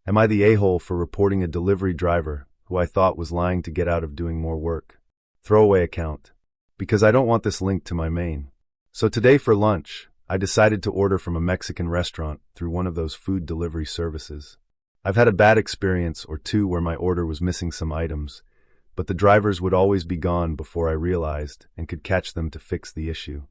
Am I the a-hole for reporting a delivery driver who I thought was lying to get out of doing more work? Throwaway account. Because I don't want this linked to my main. So today for lunch, I decided to order from a Mexican restaurant through one of those food delivery services. I've had a bad experience or two where my order was missing some items, but the drivers would always be gone before I realized and could catch them to fix the issue.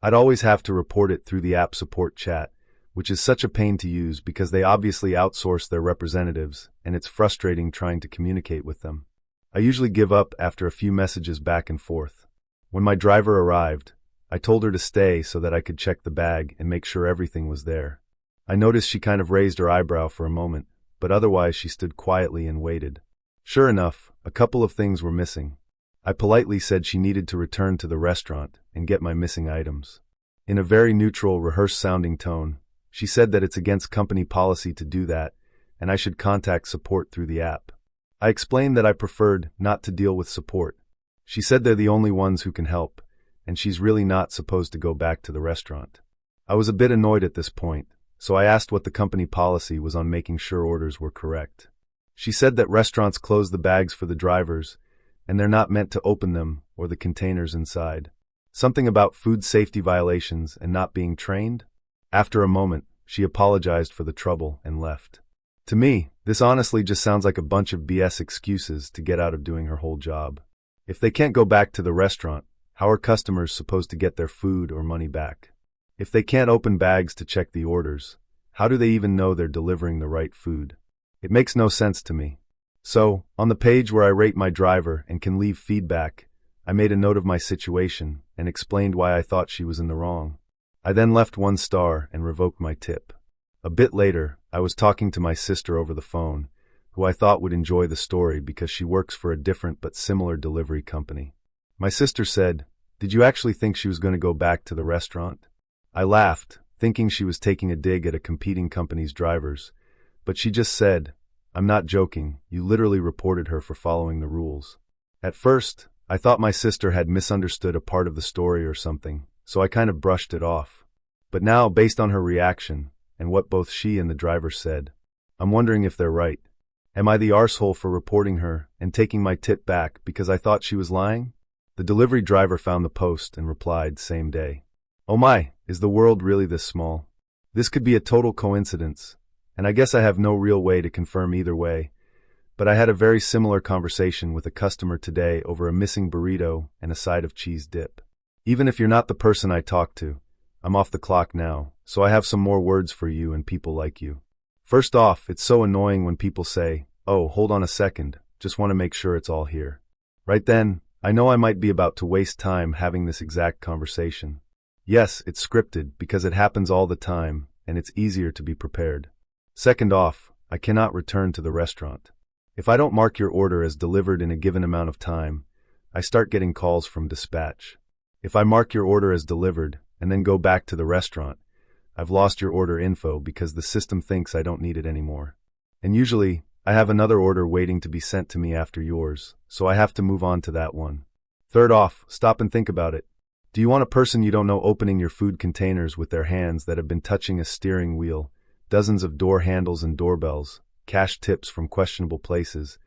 I'd always have to report it through the app support chat, which is such a pain to use because they obviously outsource their representatives, and it's frustrating trying to communicate with them. I usually give up after a few messages back and forth. When my driver arrived, I told her to stay so that I could check the bag and make sure everything was there. I noticed she kind of raised her eyebrow for a moment, but otherwise she stood quietly and waited. Sure enough, a couple of things were missing. I politely said she needed to return to the restaurant and get my missing items. In a very neutral, rehearsed-sounding tone, she said that it's against company policy to do that, and I should contact support through the app. I explained that I preferred not to deal with support. She said they're the only ones who can help, and she's really not supposed to go back to the restaurant. I was a bit annoyed at this point, so I asked what the company policy was on making sure orders were correct. She said that restaurants close the bags for the drivers, and they're not meant to open them or the containers inside. Something about food safety violations and not being trained? After a moment, she apologized for the trouble and left. To me, this honestly just sounds like a bunch of BS excuses to get out of doing her whole job. If they can't go back to the restaurant, how are customers supposed to get their food or money back? If they can't open bags to check the orders, how do they even know they're delivering the right food? It makes no sense to me. So, on the page where I rate my driver and can leave feedback, I made a note of my situation and explained why I thought she was in the wrong. I then left 1 star and revoked my tip. A bit later, I was talking to my sister over the phone, who I thought would enjoy the story because she works for a different but similar delivery company. My sister said, "Did you actually think she was going to go back to the restaurant?" I laughed, thinking she was taking a dig at a competing company's drivers, but she just said, "I'm not joking, you literally reported her for following the rules." At first, I thought my sister had misunderstood a part of the story or something, so I kind of brushed it off. But now, based on her reaction, and what both she and the driver said, I'm wondering if they're right. Am I the arsehole for reporting her and taking my tip back because I thought she was lying? The delivery driver found the post and replied same day. Oh my, is the world really this small? This could be a total coincidence, and I guess I have no real way to confirm either way, but I had a very similar conversation with a customer today over a missing burrito and a side of cheese dip. Even if you're not the person I talked to, I'm off the clock now, so I have some more words for you and people like you. First off, it's so annoying when people say, "Oh, hold on a second, just want to make sure it's all here." Right then, I know I might be about to waste time having this exact conversation. Yes, it's scripted because it happens all the time, and it's easier to be prepared. Second off, I cannot return to the restaurant. If I don't mark your order as delivered in a given amount of time, I start getting calls from dispatch. If I mark your order as delivered and then go back to the restaurant, I've lost your order info because the system thinks I don't need it anymore. And usually, I have another order waiting to be sent to me after yours, so I have to move on to that one. Third off, stop and think about it. Do you want a person you don't know opening your food containers with their hands that have been touching a steering wheel, dozens of door handles and doorbells, cash tips from questionable places,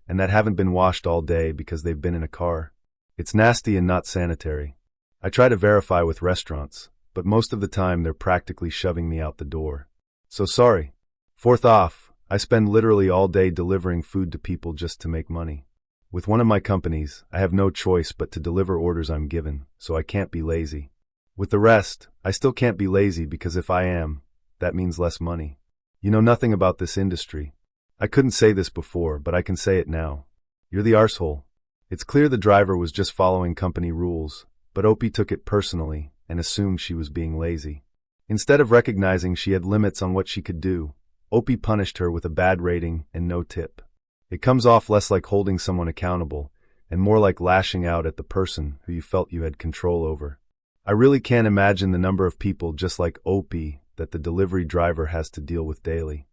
and that haven't been washed all day because they've been in a car? It's nasty and not sanitary. I try to verify with restaurants, but most of the time they're practically shoving me out the door. So sorry. Fourth off, I spend literally all day delivering food to people just to make money. With one of my companies, I have no choice but to deliver orders I'm given, so I can't be lazy. With the rest, I still can't be lazy because if I am, that means less money. You know nothing about this industry. I couldn't say this before, but I can say it now. You're the arsehole. It's clear the driver was just following company rules, but Opie took it personally and assumed she was being lazy. Instead of recognizing she had limits on what she could do, Opie punished her with a bad rating and no tip. It comes off less like holding someone accountable and more like lashing out at the person who you felt you had control over. I really can't imagine the number of people just like Opie that the delivery driver has to deal with daily.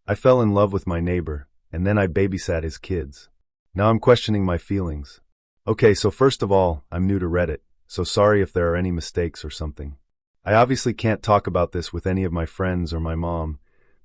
I fell in love with my neighbor, and then I babysat his kids. Now I'm questioning my feelings. Okay, so first of all, I'm new to Reddit, so sorry if there are any mistakes or something. I obviously can't talk about this with any of my friends or my mom,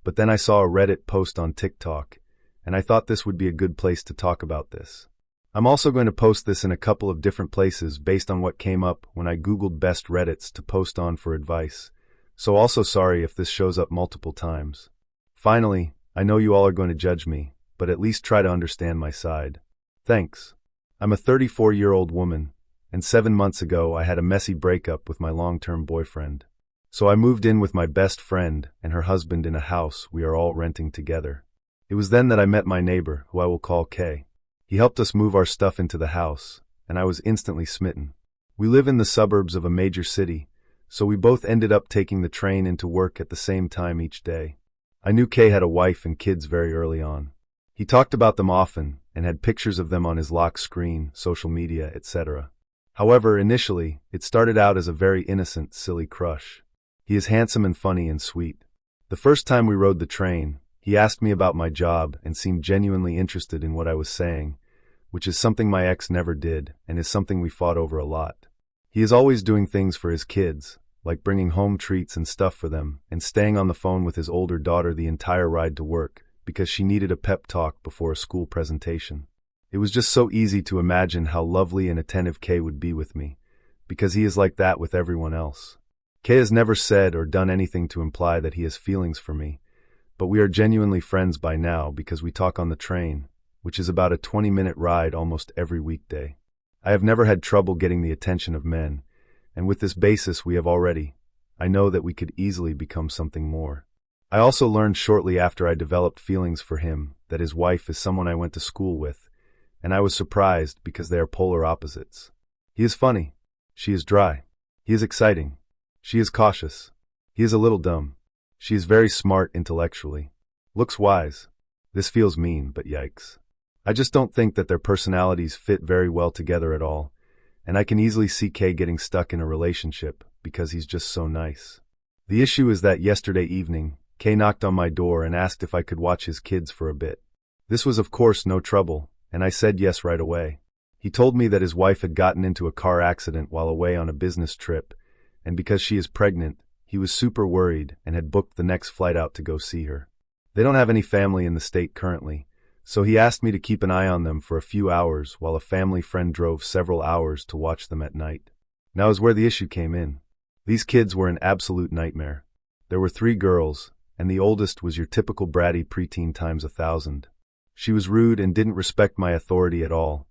but then I saw a Reddit post on TikTok, and I thought this would be a good place to talk about this. I'm also going to post this in a couple of different places based on what came up when I Googled best Reddits to post on for advice, so also sorry if this shows up multiple times. Finally, I know you all are going to judge me, but at least try to understand my side. Thanks. I'm a 34-year-old woman, and 7 months ago I had a messy breakup with my long-term boyfriend. So I moved in with my best friend and her husband in a house we are all renting together. It was then that I met my neighbor, who I will call Kay. He helped us move our stuff into the house, and I was instantly smitten. We live in the suburbs of a major city, so we both ended up taking the train into work at the same time each day. I knew Kay had a wife and kids very early on. He talked about them often and had pictures of them on his lock screen, social media, etc. However, initially, it started out as a very innocent, silly crush. He is handsome and funny and sweet. The first time we rode the train, he asked me about my job and seemed genuinely interested in what I was saying, which is something my ex never did and is something we fought over a lot. He is always doing things for his kids, like bringing home treats and stuff for them, and staying on the phone with his older daughter the entire ride to work because she needed a pep talk before a school presentation. It was just so easy to imagine how lovely and attentive Kay would be with me, because he is like that with everyone else. Kay has never said or done anything to imply that he has feelings for me, but we are genuinely friends by now because we talk on the train, which is about a 20-minute ride almost every weekday. I have never had trouble getting the attention of men, and with this basis I know that we could easily become something more. I also learned shortly after I developed feelings for him that his wife is someone I went to school with, and I was surprised because they are polar opposites. He is funny. She is dry. He is exciting. She is cautious. He is a little dumb. She is very smart intellectually. Looks wise. This feels mean, but yikes. I just don't think that their personalities fit very well together at all, and I can easily see Kay getting stuck in a relationship because he's just so nice. The issue is that yesterday evening, Kay knocked on my door and asked if I could watch his kids for a bit. This was of course no trouble, and I said yes right away. He told me that his wife had gotten into a car accident while away on a business trip, and because she is pregnant, he was super worried and had booked the next flight out to go see her. They don't have any family in the state currently, so he asked me to keep an eye on them for a few hours while a family friend drove several hours to watch them at night. Now is where the issue came in. These kids were an absolute nightmare. There were 3 girls, and the oldest was your typical bratty preteen times 1,000. She was rude and didn't respect my authority at all,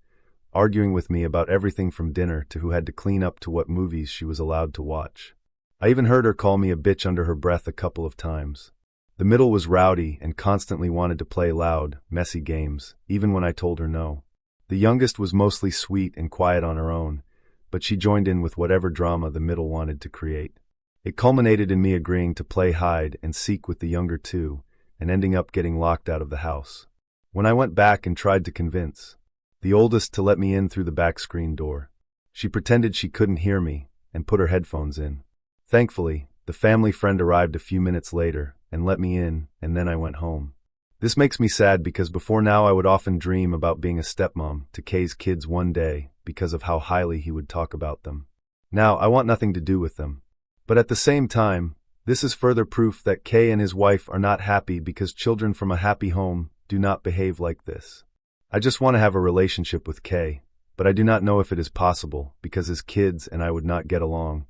arguing with me about everything from dinner to who had to clean up to what movies she was allowed to watch. I even heard her call me a bitch under her breath a couple of times. The middle was rowdy and constantly wanted to play loud, messy games, even when I told her no. The youngest was mostly sweet and quiet on her own, but she joined in with whatever drama the middle wanted to create. It culminated in me agreeing to play hide and seek with the younger 2, and ending up getting locked out of the house. When I went back and tried to convince the oldest to let me in through the back screen door, she pretended she couldn't hear me and put her headphones in. Thankfully, the family friend arrived a few minutes later and let me in, and then I went home. This makes me sad because before now I would often dream about being a stepmom to Kay's kids one day because of how highly he would talk about them. Now, I want nothing to do with them. But at the same time, this is further proof that Kay and his wife are not happy because children from a happy home do not behave like this. I just want to have a relationship with Kay, but I do not know if it is possible because his kids and I would not get along,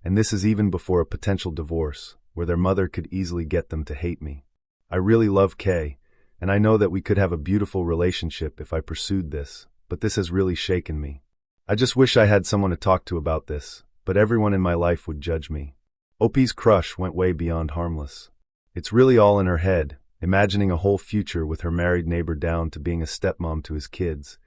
and this is even before a potential divorce, where their mother could easily get them to hate me. I really love Kay, and I know that we could have a beautiful relationship if I pursued this, but this has really shaken me. I just wish I had someone to talk to about this, but everyone in my life would judge me. OP's crush went way beyond harmless. It's really all in her head, imagining a whole future with her married neighbor down to being a stepmom to his kids,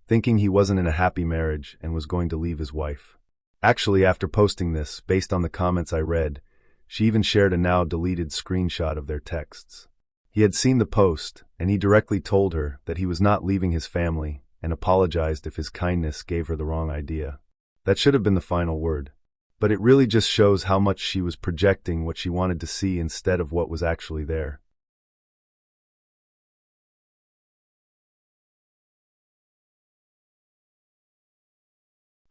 thinking he wasn't in a happy marriage and was going to leave his wife. Actually, after posting this, based on the comments I read, she even shared a now deleted screenshot of their texts. He had seen the post, and he directly told her that he was not leaving his family and apologized if his kindness gave her the wrong idea. That should have been the final word. But it really just shows how much she was projecting what she wanted to see instead of what was actually there.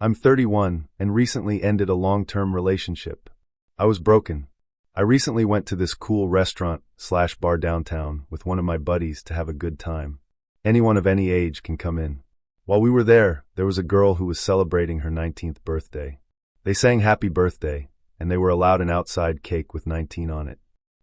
I'm 31 and recently ended a long-term relationship. I was broken. I recently went to this cool restaurant/bar downtown with one of my buddies to have a good time. Anyone of any age can come in. While we were there was a girl who was celebrating her 19th birthday. They sang happy birthday, and they were allowed an outside cake with 19 on it.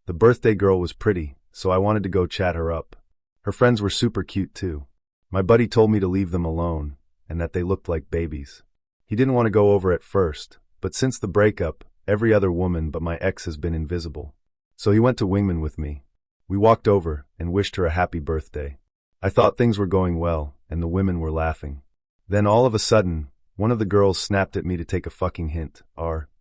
The birthday girl was pretty, so I wanted to go chat her up. Her friends were super cute too. My buddy told me to leave them alone, and that they looked like babies. He didn't want to go over at first, but since the breakup, every other woman but my ex has been invisible. So he went to Wingman with me. We walked over and wished her a happy birthday. I thought things were going well, and the women were laughing. Then all of a sudden, one of the girls snapped at me to take a fucking hint.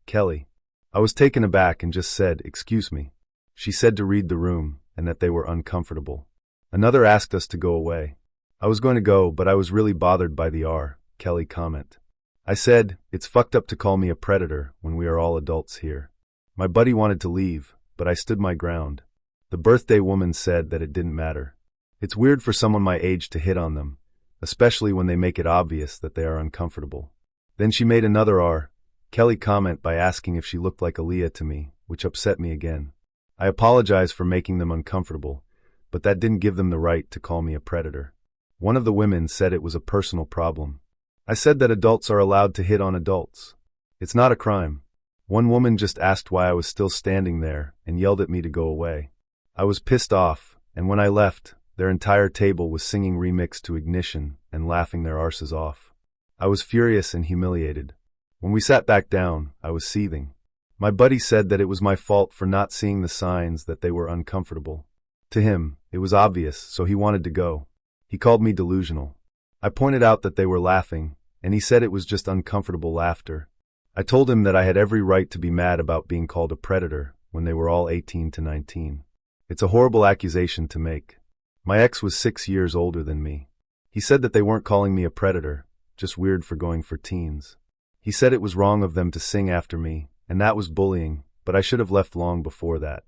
Kelly. I was taken aback and just said, "Excuse me." She said to read the room, and that they were uncomfortable. Another asked us to go away. I was going to go, but I was really bothered by the Kelly comment. I said, "It's fucked up to call me a predator when we are all adults here." My buddy wanted to leave, but I stood my ground. The birthday woman said that it didn't matter. It's weird for someone my age to hit on them, especially when they make it obvious that they are uncomfortable. Then she made another Kelly comment by asking if she looked like Aaliyah to me, which upset me again. I apologized for making them uncomfortable, but that didn't give them the right to call me a predator. One of the women said it was a personal problem. I said that adults are allowed to hit on adults. It's not a crime. One woman just asked why I was still standing there and yelled at me to go away. I was pissed off, and when I left, their entire table was singing Remix to Ignition and laughing their arses off. I was furious and humiliated. When we sat back down, I was seething. My buddy said that it was my fault for not seeing the signs that they were uncomfortable. To him, it was obvious, so he wanted to go. He called me delusional. I pointed out that they were laughing, and he said it was just uncomfortable laughter. I told him that I had every right to be mad about being called a predator when they were all 18 to 19. It's a horrible accusation to make. My ex was 6 years older than me. He said that they weren't calling me a predator, just weird for going for teens. He said it was wrong of them to sing after me, and that was bullying, but I should have left long before that.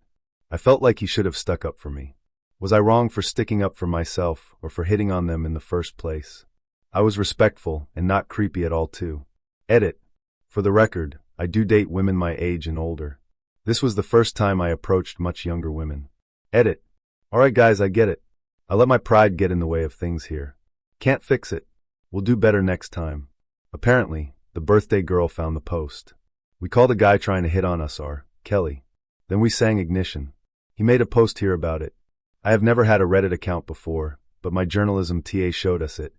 I felt like he should have stuck up for me. Was I wrong for sticking up for myself or for hitting on them in the first place? I was respectful and not creepy at all too. Edit. For the record, I do date women my age and older. This was the first time I approached much younger women. Edit. Alright guys, I get it. I let my pride get in the way of things here. Can't fix it. We'll do better next time. Apparently, the birthday girl found the post. We called a guy trying to hit on us Kelly. Then we sang Ignition. He made a post here about it. I have never had a Reddit account before, but my journalism TA showed us it,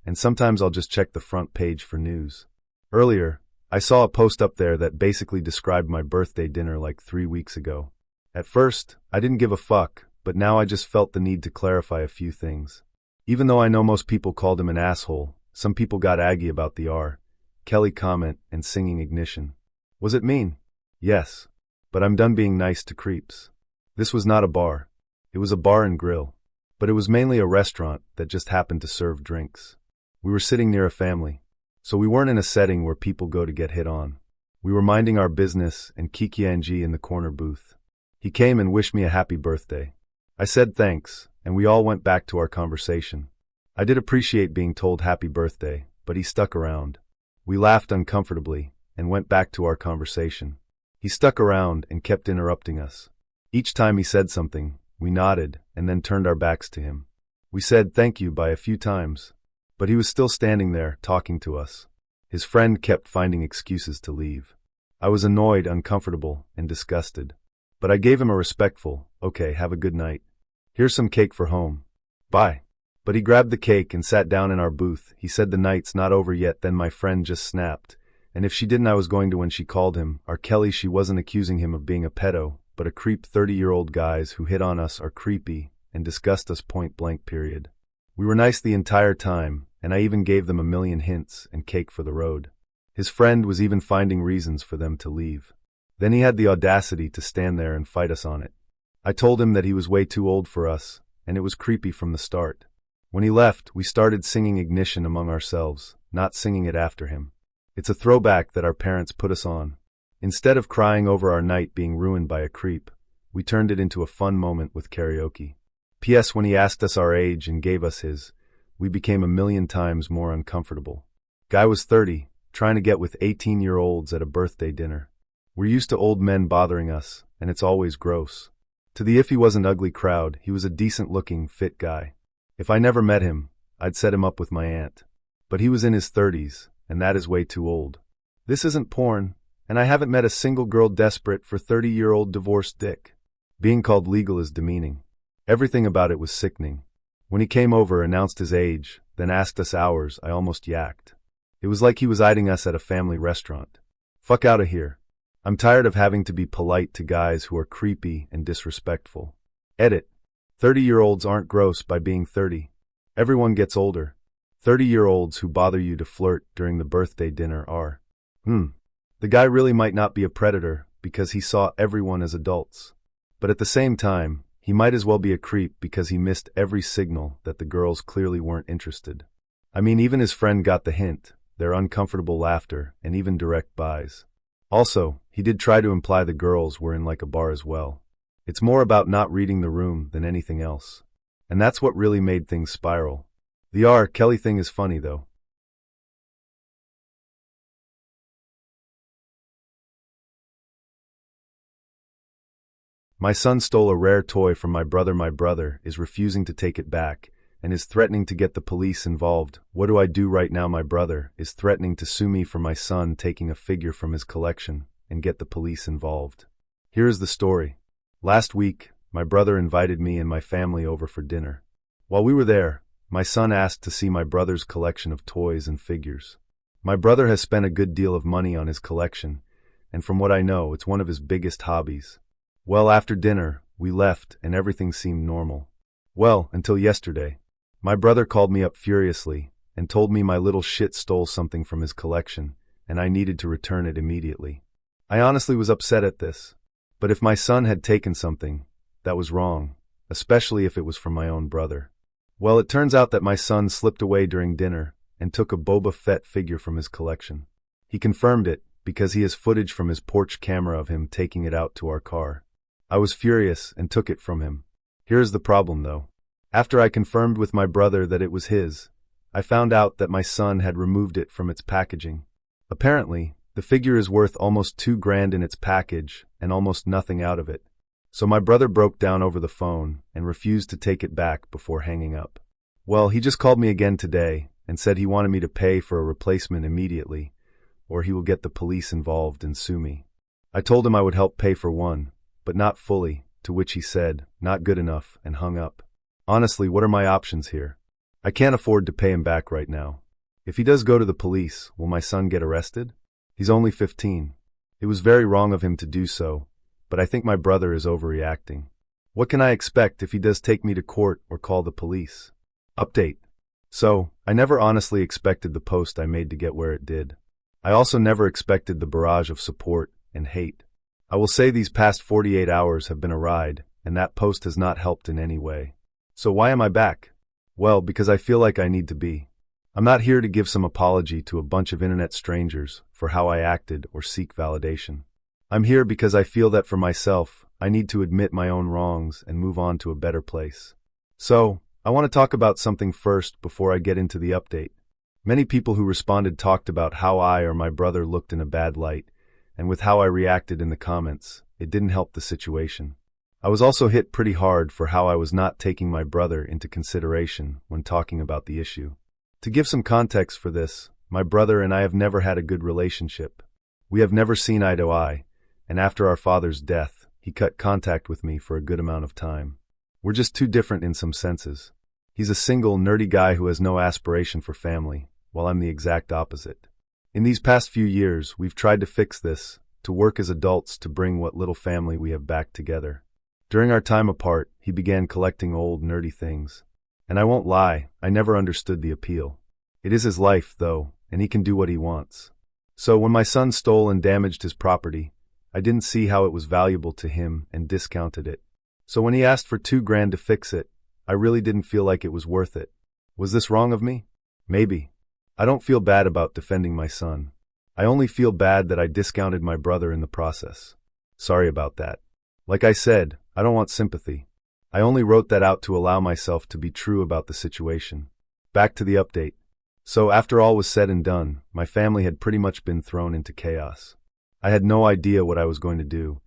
and sometimes I'll just check the front page for news. Earlier, I saw a post up there that basically described my birthday dinner like 3 weeks ago. At first, I didn't give a fuck, but now I just felt the need to clarify a few things. Even though I know most people called him an asshole, some people got aggy about the Kelly comment and singing Ignition. Was it mean? Yes. But I'm done being nice to creeps. This was not a bar. It was a bar and grill. But it was mainly a restaurant that just happened to serve drinks. We were sitting near a family, so we weren't in a setting where people go to get hit on. We were minding our business and Kikianji in the corner booth. He came and wished me a happy birthday. I said thanks, and we all went back to our conversation. I did appreciate being told happy birthday, but he stuck around. We laughed uncomfortably and went back to our conversation. He stuck around and kept interrupting us. Each time he said something, we nodded and then turned our backs to him. We said thank you by a few times, but he was still standing there talking to us. His friend kept finding excuses to leave. I was annoyed, uncomfortable, and disgusted. But I gave him a respectful, "Okay, have a good night. Here's some cake for home. Bye." But he grabbed the cake and sat down in our booth. He said the night's not over yet. Then my friend just snapped. And if she didn't, I was going to when she called him Kelly. She wasn't accusing him of being a pedo, but a creep. 30-year-old guys who hit on us are creepy and disgust us point blank period. We were nice the entire time, and I even gave them a million hints and cake for the road. His friend was even finding reasons for them to leave. Then he had the audacity to stand there and fight us on it. I told him that he was way too old for us, and it was creepy from the start. When he left, we started singing Ignition among ourselves, not singing it after him. It's a throwback that our parents put us on. Instead of crying over our night being ruined by a creep, we turned it into a fun moment with karaoke. P.S. When he asked us our age and gave us his, we became a million times more uncomfortable. Guy was 30, trying to get with 18-year-olds at a birthday dinner. We're used to old men bothering us, and it's always gross. To the if he wasn't ugly crowd, he was a decent-looking, fit guy. If I never met him, I'd set him up with my aunt. But he was in his 30s, and that is way too old. This isn't porn, and I haven't met a single girl desperate for 30-year-old divorced dick. Being called legal is demeaning. Everything about it was sickening. When he came over, announced his age, then asked us ours, I almost yacked. It was like he was eyeing us at a family restaurant. Fuck out of here. I'm tired of having to be polite to guys who are creepy and disrespectful. Edit. 30-year-olds aren't gross by being 30. Everyone gets older. 30-year-olds who bother you to flirt during the birthday dinner are. The guy really might not be a predator because he saw everyone as adults. But at the same time, he might as well be a creep because he missed every signal that the girls clearly weren't interested. I mean, even his friend got the hint, their uncomfortable laughter, and even direct buys. Also, he did try to imply the girls were in like a bar as well. It's more about not reading the room than anything else. And that's what really made things spiral. The R. Kelly thing is funny though. My son stole a rare toy from my brother. My brother is refusing to take it back and is threatening to get the police involved. What do I do right now? My brother is threatening to sue me for my son taking a figure from his collection and get the police involved. Here is the story. Last week, my brother invited me and my family over for dinner. While we were there, my son asked to see my brother's collection of toys and figures. My brother has spent a good deal of money on his collection, and from what I know, it's one of his biggest hobbies. Well, after dinner, we left and everything seemed normal. Well, until yesterday. My brother called me up furiously and told me my little shit stole something from his collection and I needed to return it immediately. I honestly was upset at this. But if my son had taken something, that was wrong, especially if it was from my own brother. Well, it turns out that my son slipped away during dinner and took a Boba Fett figure from his collection. He confirmed it because he has footage from his porch camera of him taking it out to our car. I was furious and took it from him. Here's the problem though. After I confirmed with my brother that it was his, I found out that my son had removed it from its packaging. Apparently, the figure is worth almost $2,000 in its package and almost nothing out of it. So my brother broke down over the phone and refused to take it back before hanging up. Well, he just called me again today and said he wanted me to pay for a replacement immediately, or he will get the police involved and sue me. I told him I would help pay for one, but not fully, to which he said, not good enough, and hung up. Honestly, what are my options here? I can't afford to pay him back right now. If he does go to the police, will my son get arrested? He's only 15. It was very wrong of him to do so, but I think my brother is overreacting. What can I expect if he does take me to court or call the police? Update. So, I never honestly expected the post I made to get where it did. I also never expected the barrage of support and hate. I will say these past 48 hours have been a ride, and that post has not helped in any way. So why am I back? Well, because I feel like I need to be. I'm not here to give some apology to a bunch of internet strangers for how I acted or seek validation. I'm here because I feel that for myself, I need to admit my own wrongs and move on to a better place. So, I want to talk about something first before I get into the update. Many people who responded talked about how I or my brother looked in a bad light, and with how I reacted in the comments, it didn't help the situation. I was also hit pretty hard for how I was not taking my brother into consideration when talking about the issue. To give some context for this, my brother and I have never had a good relationship. We have never seen eye to eye, and after our father's death, he cut contact with me for a good amount of time. We're just too different in some senses. He's a single, nerdy guy who has no aspiration for family, while I'm the exact opposite. In these past few years, we've tried to fix this, to work as adults to bring what little family we have back together. During our time apart, he began collecting old, nerdy things. And I won't lie, I never understood the appeal. It is his life, though, and he can do what he wants. So when my son stole and damaged his property, I didn't see how it was valuable to him and discounted it. So when he asked for $2,000 to fix it, I really didn't feel like it was worth it. Was this wrong of me? Maybe. I don't feel bad about defending my son. I only feel bad that I discounted my brother in the process. Sorry about that. Like I said, I don't want sympathy. I only wrote that out to allow myself to be true about the situation. Back to the update. So after all was said and done, my family had pretty much been thrown into chaos. I had no idea what I was going to do,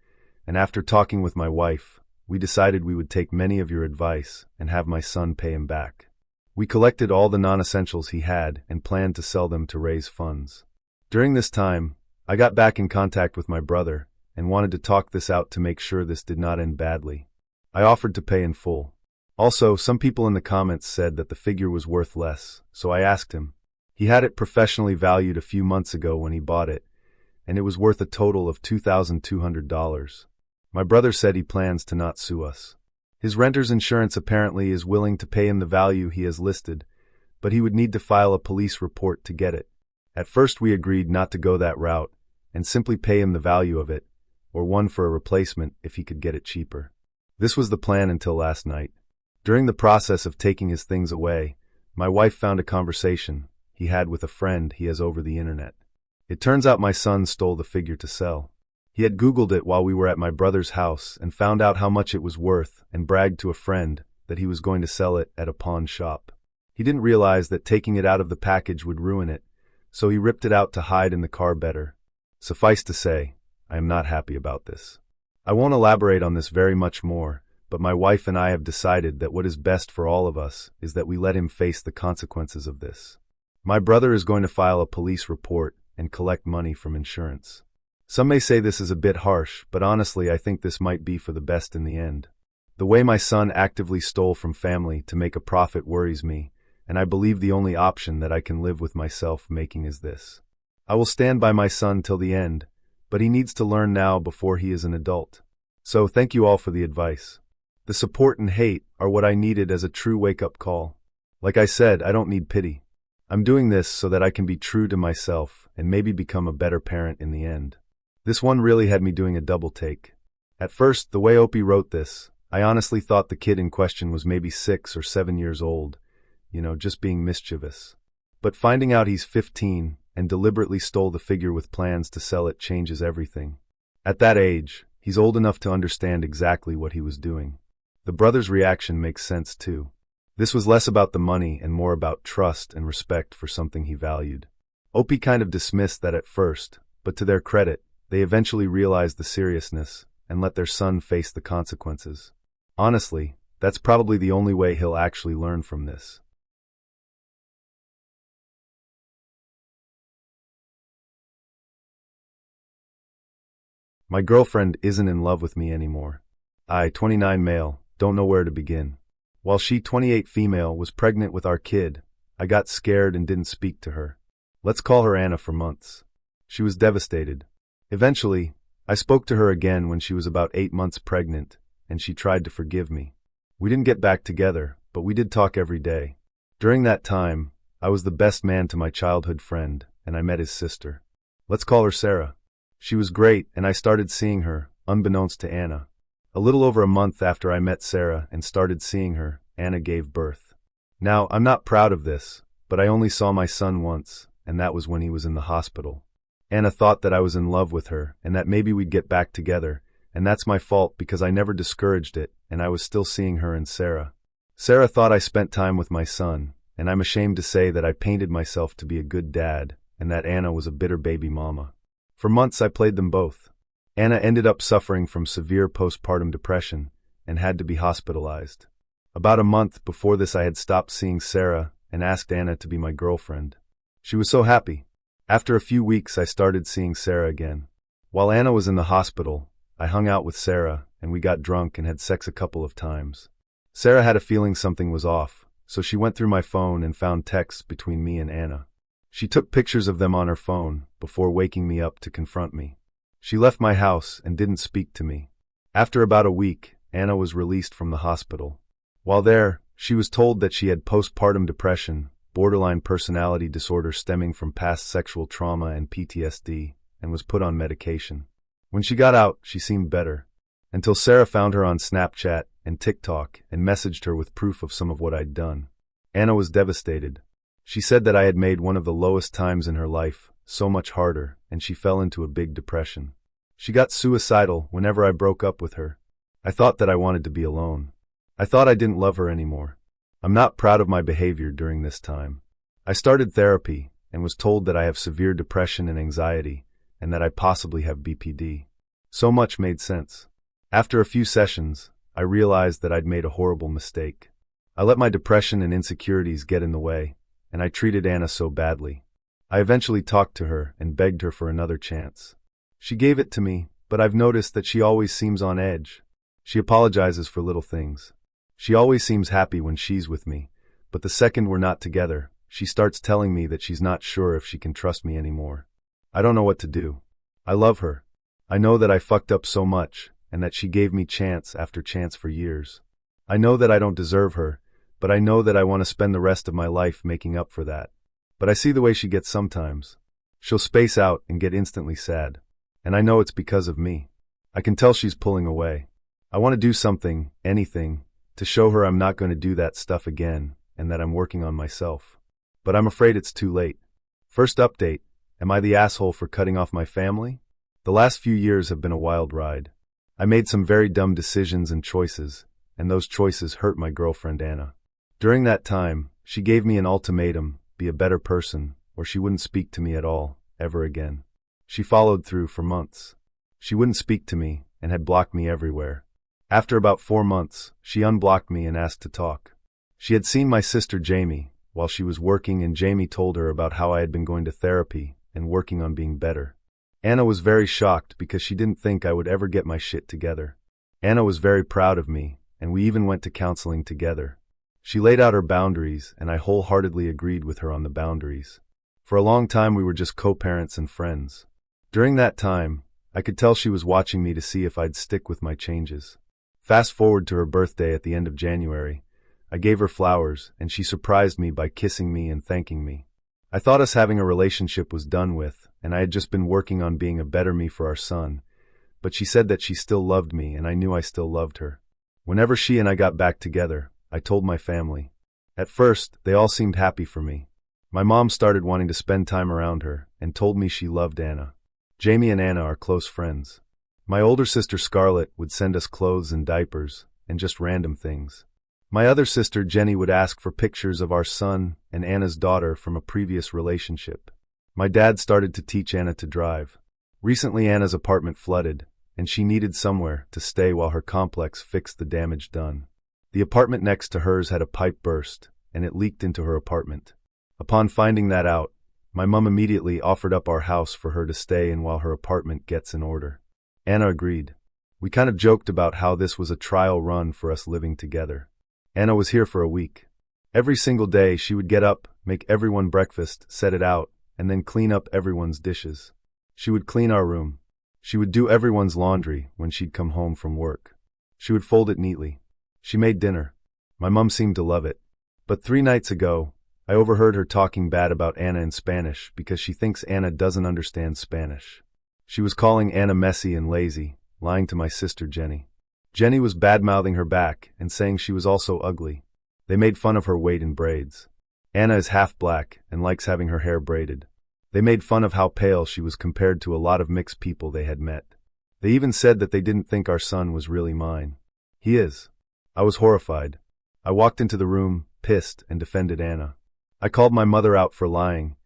and after talking with my wife, we decided we would take many of your advice and have my son pay him back. We collected all the non-essentials he had and planned to sell them to raise funds. During this time, I got back in contact with my brother and wanted to talk this out to make sure this did not end badly. I offered to pay in full. Also, some people in the comments said that the figure was worth less, so I asked him. He had it professionally valued a few months ago when he bought it, and it was worth a total of $2,200. My brother said he plans to not sue us. His renter's insurance apparently is willing to pay him the value he has listed, but he would need to file a police report to get it. At first we agreed not to go that route and simply pay him the value of it, or one for a replacement if he could get it cheaper. This was the plan until last night. During the process of taking his things away, my wife found a conversation he had with a friend he has over the internet. It turns out my son stole the figure to sell. He had Googled it while we were at my brother's house and found out how much it was worth and bragged to a friend that he was going to sell it at a pawn shop. He didn't realize that taking it out of the package would ruin it, so he ripped it out to hide in the car better. Suffice to say, I am not happy about this. I won't elaborate on this very much more, but my wife and I have decided that what is best for all of us is that we let him face the consequences of this. My brother is going to file a police report and collect money from insurance. Some may say this is a bit harsh, but honestly I think this might be for the best in the end. The way my son actively stole from family to make a profit worries me, and I believe the only option that I can live with myself making is this. I will stand by my son till the end, but he needs to learn now before he is an adult. So thank you all for the advice. The support and hate are what I needed as a true wake-up call. Like I said, I don't need pity. I'm doing this so that I can be true to myself and maybe become a better parent in the end. This one really had me doing a double take. At first, the way Opie wrote this, I honestly thought the kid in question was maybe 6 or 7 years old, just being mischievous. But finding out he's 15 and deliberately stole the figure with plans to sell it changes everything. At that age, he's old enough to understand exactly what he was doing. The brother's reaction makes sense too. This was less about the money and more about trust and respect for something he valued. Opie kind of dismissed that at first, but to their credit, they eventually realized the seriousness and let their son face the consequences. Honestly, that's probably the only way he'll actually learn from this. My girlfriend isn't in love with me anymore. I, 29 male, don't know where to begin. While she, 28 female, was pregnant with our kid, I got scared and didn't speak to her. Let's call her Anna for months. She was devastated. Eventually, I spoke to her again when she was about 8 months pregnant, and she tried to forgive me. We didn't get back together, but we did talk every day. During that time, I was the best man to my childhood friend, and I met his sister. Let's call her Sarah. She was great, and I started seeing her, unbeknownst to Anna. A little over a month after I met Sarah and started seeing her, Anna gave birth. Now, I'm not proud of this, but I only saw my son once, and that was when he was in the hospital. Anna thought that I was in love with her and that maybe we'd get back together, and that's my fault because I never discouraged it and I was still seeing her and Sarah. Sarah thought I spent time with my son, and I'm ashamed to say that I painted myself to be a good dad and that Anna was a bitter baby mama. For months I played them both. Anna ended up suffering from severe postpartum depression and had to be hospitalized. About a month before this I had stopped seeing Sarah and asked Anna to be my girlfriend. She was so happy. After a few weeks I started seeing Sarah again. While Anna was in the hospital, I hung out with Sarah and we got drunk and had sex a couple of times. Sarah had a feeling something was off, so she went through my phone and found texts between me and Anna. She took pictures of them on her phone before waking me up to confront me. She left my house and didn't speak to me. After about a week, Anna was released from the hospital. While there, she was told that she had postpartum depression, borderline personality disorder stemming from past sexual trauma and PTSD, and was put on medication. When she got out, she seemed better, until Sarah found her on Snapchat and TikTok and messaged her with proof of some of what I'd done. Anna was devastated. She said that I had made one of the lowest times in her life so much harder, and she fell into a big depression. She got suicidal whenever I broke up with her. I thought that I wanted to be alone. I thought I didn't love her anymore. I'm not proud of my behavior during this time. I started therapy and was told that I have severe depression and anxiety and that I possibly have BPD. So much made sense. After a few sessions, I realized that I'd made a horrible mistake. I let my depression and insecurities get in the way, and I treated Anna so badly. I eventually talked to her and begged her for another chance. She gave it to me, but I've noticed that she always seems on edge. She apologizes for little things. She always seems happy when she's with me, but the second we're not together, she starts telling me that she's not sure if she can trust me anymore. I don't know what to do. I love her. I know that I fucked up so much, and that she gave me chance after chance for years. I know that I don't deserve her, but I know that I want to spend the rest of my life making up for that. But I see the way she gets sometimes. She'll space out and get instantly sad. And I know it's because of me. I can tell she's pulling away. I want to do something, anything, to show her I'm not going to do that stuff again, and that I'm working on myself. But I'm afraid it's too late. First update, am I the asshole for cutting off my family? The last few years have been a wild ride. I made some very dumb decisions and choices, and those choices hurt my girlfriend Anna. During that time, she gave me an ultimatum: be a better person, or she wouldn't speak to me at all, ever again. She followed through for months. She wouldn't speak to me, and had blocked me everywhere. After about 4 months, she unblocked me and asked to talk. She had seen my sister Jamie while she was working, and Jamie told her about how I had been going to therapy and working on being better. Anna was very shocked because she didn't think I would ever get my shit together. Anna was very proud of me, and we even went to counseling together. She laid out her boundaries, and I wholeheartedly agreed with her on the boundaries. For a long time we were just co-parents and friends. During that time, I could tell she was watching me to see if I'd stick with my changes. Fast forward to her birthday at the end of January. I gave her flowers, and she surprised me by kissing me and thanking me. I thought us having a relationship was done with, and I had just been working on being a better me for our son. But she said that she still loved me, and I knew I still loved her. Whenever she and I got back together, I told my family. At first, they all seemed happy for me. My mom started wanting to spend time around her, and told me she loved Anna. Jamie and Anna are close friends. My older sister Scarlett would send us clothes and diapers, and just random things. My other sister Jenny would ask for pictures of our son and Anna's daughter from a previous relationship. My dad started to teach Anna to drive. Recently Anna's apartment flooded, and she needed somewhere to stay while her complex fixed the damage done. The apartment next to hers had a pipe burst, and it leaked into her apartment. Upon finding that out, my mom immediately offered up our house for her to stay in while her apartment gets in order. Anna agreed. We kind of joked about how this was a trial run for us living together. Anna was here for a week. Every single day she would get up, make everyone breakfast, set it out, and then clean up everyone's dishes. She would clean our room. She would do everyone's laundry when she'd come home from work. She would fold it neatly. She made dinner. My mom seemed to love it. But 3 nights ago, I overheard her talking bad about Anna in Spanish because she thinks Anna doesn't understand Spanish. She was calling Anna messy and lazy, lying to my sister Jenny. Jenny was bad-mouthing her back and saying she was also ugly. They made fun of her weight in braids. Anna is half black and likes having her hair braided. They made fun of how pale she was compared to a lot of mixed people they had met. They even said that they didn't think our son was really mine. He is. I was horrified. I walked into the room, pissed, and defended Anna. I called my mother out for lying,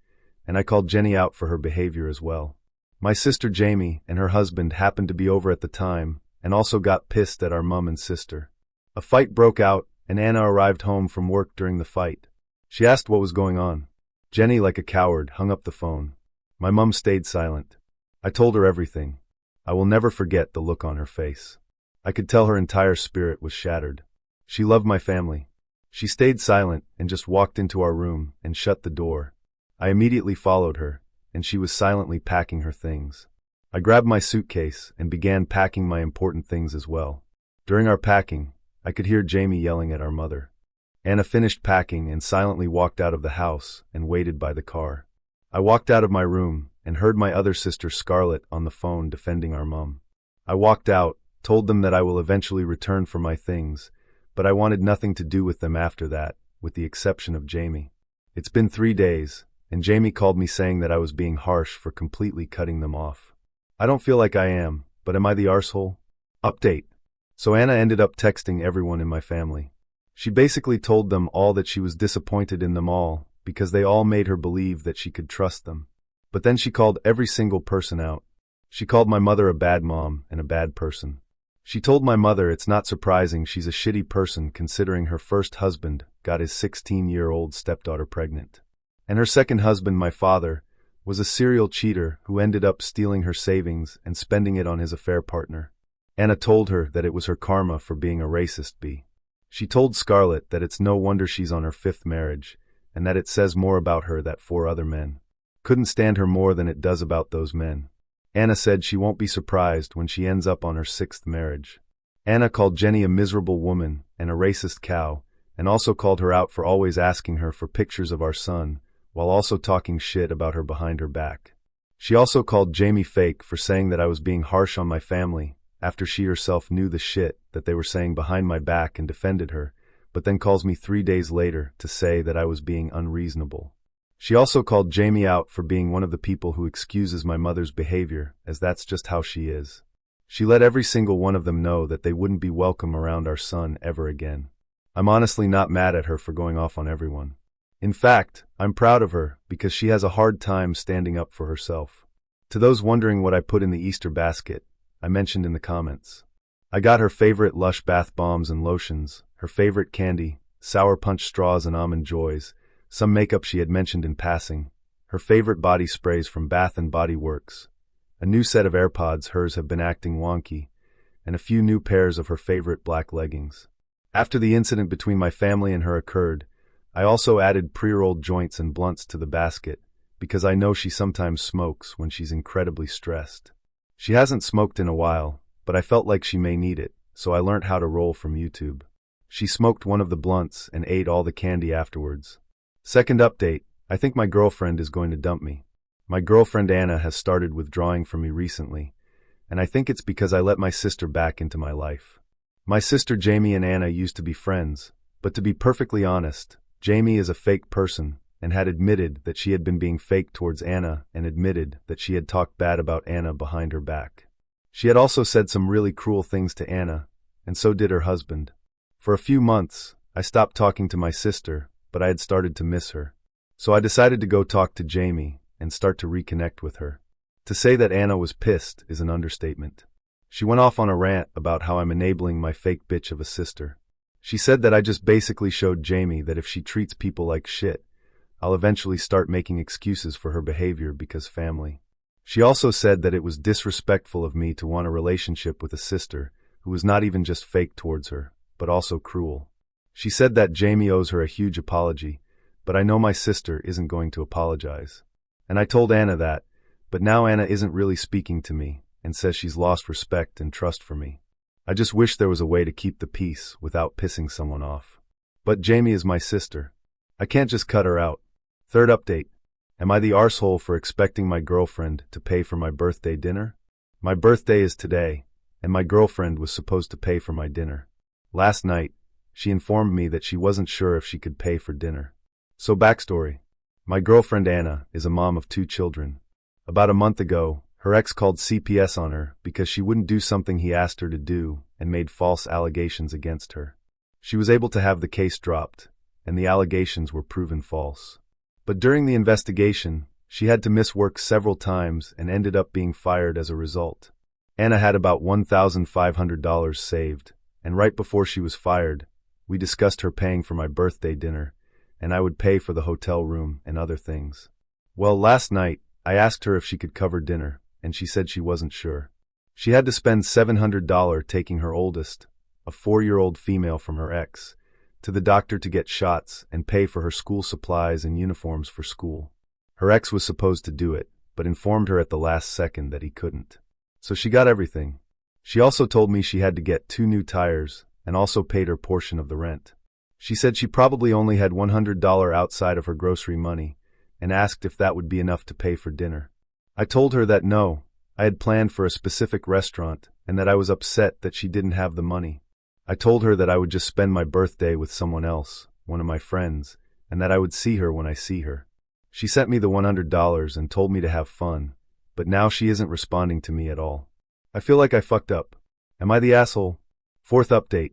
and I called Jenny out for her behavior as well. My sister Jamie and her husband happened to be over at the time, and also got pissed at our mom and sister. A fight broke out, and Anna arrived home from work during the fight. She asked what was going on. Jenny, like a coward, hung up the phone. My mom stayed silent. I told her everything. I will never forget the look on her face. I could tell her entire spirit was shattered. She loved my family. She stayed silent and just walked into our room and shut the door. I immediately followed her, and she was silently packing her things. I grabbed my suitcase and began packing my important things as well. During our packing, I could hear Jamie yelling at our mother. Anna finished packing and silently walked out of the house and waited by the car. I walked out of my room and heard my other sister Scarlett on the phone defending our mom. I walked out, told them that I will eventually return for my things, but I wanted nothing to do with them after that, with the exception of Jamie. It's been 3 days, and Jamie called me saying that I was being harsh for completely cutting them off. I don't feel like I am, but am I the arsehole? Update. So Anna ended up texting everyone in my family. She basically told them all that she was disappointed in them all because they all made her believe that she could trust them. But then she called every single person out. She called my mother a bad mom and a bad person. She told my mother it's not surprising she's a shitty person considering her first husband got his 16-year-old stepdaughter pregnant. And her second husband, my father, was a serial cheater who ended up stealing her savings and spending it on his affair partner. Anna told her that it was her karma for being a racist bee. She told Scarlett that it's no wonder she's on her 5th marriage, and that it says more about her that 4 other men couldn't stand her more than it does about those men. Anna said she won't be surprised when she ends up on her 6th marriage. Anna called Jenny a miserable woman and a racist cow, and also called her out for always asking her for pictures of our son, while also talking shit about her behind her back. She also called Jamie fake for saying that I was being harsh on my family, after she herself knew the shit that they were saying behind my back and defended her, but then calls me 3 days later to say that I was being unreasonable. She also called Jamie out for being one of the people who excuses my mother's behavior, as that's just how she is. She let every single one of them know that they wouldn't be welcome around our son ever again. I'm honestly not mad at her for going off on everyone. In fact, I'm proud of her because she has a hard time standing up for herself. To those wondering what I put in the Easter basket, I mentioned in the comments. I got her favorite Lush bath bombs and lotions, her favorite candy, Sour Punch straws and Almond Joys, some makeup she had mentioned in passing, her favorite body sprays from Bath & Body Works, a new set of AirPods hers have been acting wonky, and a few new pairs of her favorite black leggings. After the incident between my family and her occurred, I also added pre-rolled joints and blunts to the basket, because I know she sometimes smokes when she's incredibly stressed. She hasn't smoked in a while, but I felt like she may need it, so I learnt how to roll from YouTube. She smoked one of the blunts and ate all the candy afterwards. Second update, I think my girlfriend is going to dump me. My girlfriend Anna has started withdrawing from me recently, and I think it's because I let my sister back into my life. My sister Jamie and Anna used to be friends, but to be perfectly honest, Jamie is a fake person and had admitted that she had been being fake towards Anna and admitted that she had talked bad about Anna behind her back. She had also said some really cruel things to Anna, and so did her husband. For a few months, I stopped talking to my sister, but I had started to miss her. So I decided to go talk to Jamie and start to reconnect with her. To say that Anna was pissed is an understatement. She went off on a rant about how I'm enabling my fake bitch of a sister. She said that I just basically showed Jamie that if she treats people like shit, I'll eventually start making excuses for her behavior because family. She also said that it was disrespectful of me to want a relationship with a sister who was not even just fake towards her, but also cruel. She said that Jamie owes her a huge apology, but I know my sister isn't going to apologize. And I told Anna that, but now Anna isn't really speaking to me and says she's lost respect and trust for me. I just wish there was a way to keep the peace without pissing someone off. But Jamie is my sister. I can't just cut her out. Third update. Am I the arsehole for expecting my girlfriend to pay for my birthday dinner? My birthday is today, and my girlfriend was supposed to pay for my dinner. Last night, she informed me that she wasn't sure if she could pay for dinner. So backstory. My girlfriend Anna is a mom of 2 children. About a month ago, her ex called CPS on her because she wouldn't do something he asked her to do and made false allegations against her. She was able to have the case dropped, and the allegations were proven false. But during the investigation, she had to miss work several times and ended up being fired as a result. Anna had about $1,500 saved, and right before she was fired, we discussed her paying for my birthday dinner, and I would pay for the hotel room and other things. Well, last night, I asked her if she could cover dinner, and she said she wasn't sure. She had to spend $700 taking her oldest, a 4-year-old female from her ex, to the doctor to get shots and pay for her school supplies and uniforms for school. Her ex was supposed to do it, but informed her at the last second that he couldn't. So she got everything. She also told me she had to get 2 new tires and also paid her portion of the rent. She said she probably only had $100 outside of her grocery money and asked if that would be enough to pay for dinner. I told her that no, I had planned for a specific restaurant and that I was upset that she didn't have the money. I told her that I would just spend my birthday with someone else, one of my friends, and that I would see her when I see her. She sent me the $100 and told me to have fun, but now she isn't responding to me at all. I feel like I fucked up. Am I the asshole? Fourth update.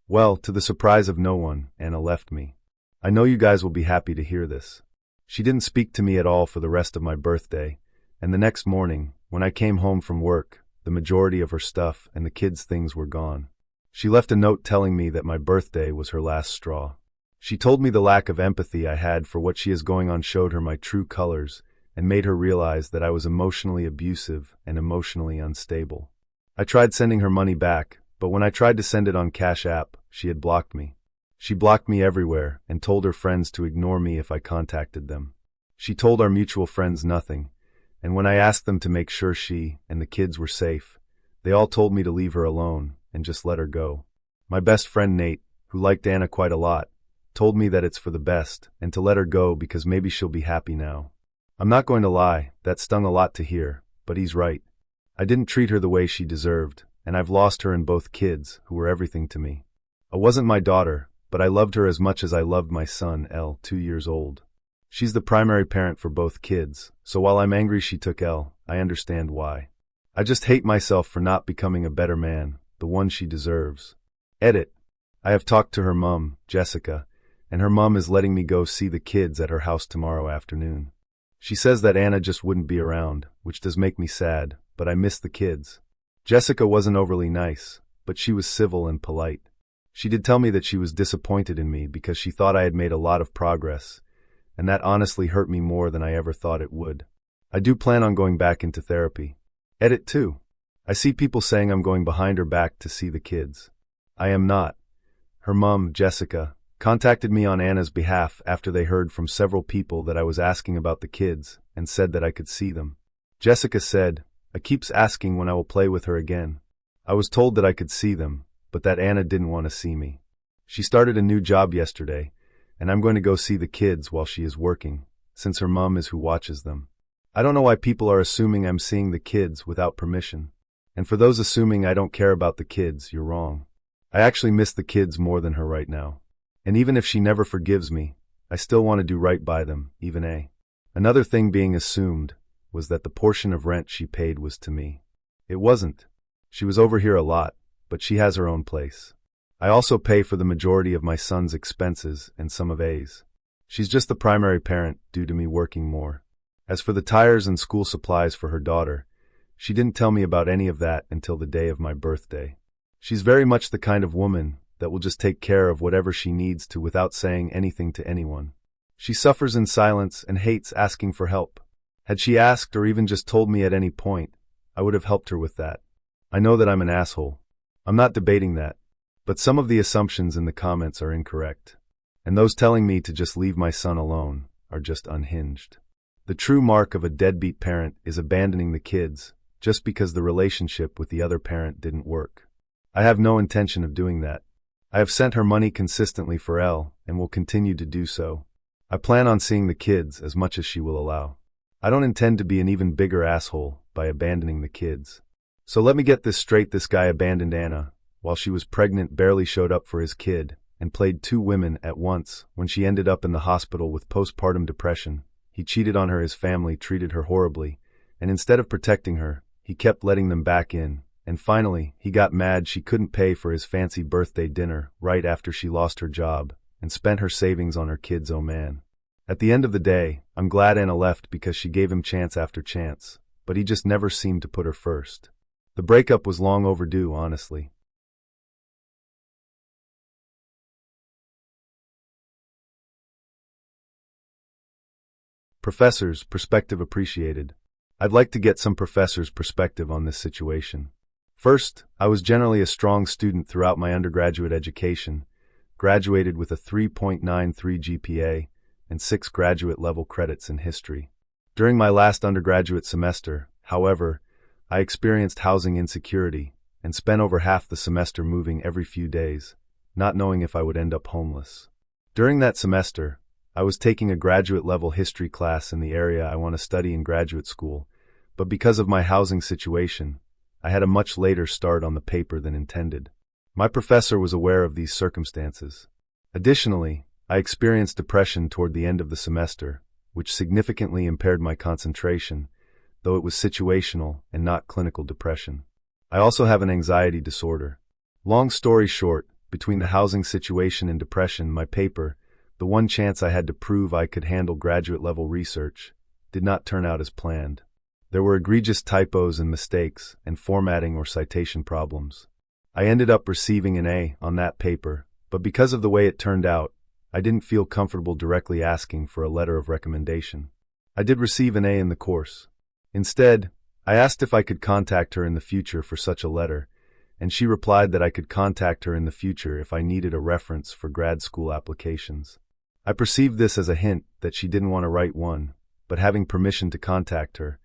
Well, to the surprise of no one, Anna left me. I know you guys will be happy to hear this. She didn't speak to me at all for the rest of my birthday, and the next morning, when I came home from work, the majority of her stuff and the kids' things were gone. She left a note telling me that my birthday was her last straw. She told me the lack of empathy I had for what she is going on showed her my true colors and made her realize that I was emotionally abusive and emotionally unstable. I tried sending her money back, but when I tried to send it on Cash App, she had blocked me. She blocked me everywhere and told her friends to ignore me if I contacted them. She told our mutual friends nothing, and when I asked them to make sure she and the kids were safe, they all told me to leave her alone and just let her go. My best friend Nate, who liked Anna quite a lot, told me that it's for the best and to let her go because maybe she'll be happy now. I'm not going to lie, that stung a lot to hear, but he's right. I didn't treat her the way she deserved, and I've lost her and both kids, who were everything to me. I wasn't my daughter, but I loved her as much as I loved my son, Elle, 2 years old. She's the primary parent for both kids, so while I'm angry she took Elle, I understand why. I just hate myself for not becoming a better man, the one she deserves. Edit. I have talked to her mom, Jessica, and her mom is letting me go see the kids at her house tomorrow afternoon. She says that Anna just wouldn't be around, which does make me sad, but I miss the kids. Jessica wasn't overly nice, but she was civil and polite. She did tell me that she was disappointed in me because she thought I had made a lot of progress, and that honestly hurt me more than I ever thought it would. I do plan on going back into therapy. Edit 2. I see people saying I'm going behind her back to see the kids. I am not. Her mom, Jessica, contacted me on Anna's behalf after they heard from several people that I was asking about the kids and said that I could see them. Jessica said, I keeps asking when I will play with her again. I was told that I could see them, but that Anna didn't want to see me. She started a new job yesterday, and I'm going to go see the kids while she is working, since her mom is who watches them. I don't know why people are assuming I'm seeing the kids without permission. And for those assuming I don't care about the kids, you're wrong. I actually miss the kids more than her right now. And even if she never forgives me, I still want to do right by them, even A. Another thing being assumed was that the portion of rent she paid was to me. It wasn't. She was over here a lot, but she has her own place. I also pay for the majority of my son's expenses and some of A's. She's just the primary parent due to me working more. As for the tires and school supplies for her daughter, she didn't tell me about any of that until the day of my birthday. She's very much the kind of woman that will just take care of whatever she needs to without saying anything to anyone. She suffers in silence and hates asking for help. Had she asked or even just told me at any point, I would have helped her with that. I know that I'm an asshole. I'm not debating that. But some of the assumptions in the comments are incorrect. And those telling me to just leave my son alone are just unhinged. The true mark of a deadbeat parent is abandoning the kids just because the relationship with the other parent didn't work. I have no intention of doing that. I have sent her money consistently for Elle and will continue to do so. I plan on seeing the kids as much as she will allow. I don't intend to be an even bigger asshole by abandoning the kids. So let me get this straight, this guy abandoned Anna while she was pregnant, barely showed up for his kid, and played 2 women at once when she ended up in the hospital with postpartum depression. He cheated on her, his family treated her horribly, and instead of protecting her, he kept letting them back in. And finally, he got mad she couldn't pay for his fancy birthday dinner right after she lost her job and spent her savings on her kids. Oh man. At the end of the day, I'm glad Anna left because she gave him chance after chance, but he just never seemed to put her first. The breakup was long overdue, honestly. Professor's perspective appreciated. I'd like to get some professor's perspective on this situation. First, I was generally a strong student throughout my undergraduate education, graduated with a 3.93 GPA and 6 graduate-level credits in history. During my last undergraduate semester, however, I experienced housing insecurity and spent over half the semester moving every few days, not knowing if I would end up homeless. During that semester, I was taking a graduate-level history class in the area I want to study in graduate school, but because of my housing situation, I had a much later start on the paper than intended. My professor was aware of these circumstances. Additionally, I experienced depression toward the end of the semester, which significantly impaired my concentration, though it was situational and not clinical depression. I also have an anxiety disorder. Long story short, between the housing situation and depression, my paper, the The one chance I had to prove I could handle graduate-level research did not turn out as planned. There were egregious typos and mistakes, and formatting or citation problems. I ended up receiving an A on that paper, but because of the way it turned out, I didn't feel comfortable directly asking for a letter of recommendation. I did receive an A in the course. Instead, I asked if I could contact her in the future for such a letter, and she replied that I could contact her in the future if I needed a reference for grad school applications. I perceived this as a hint that she didn't want to write one, but having permission to contact her,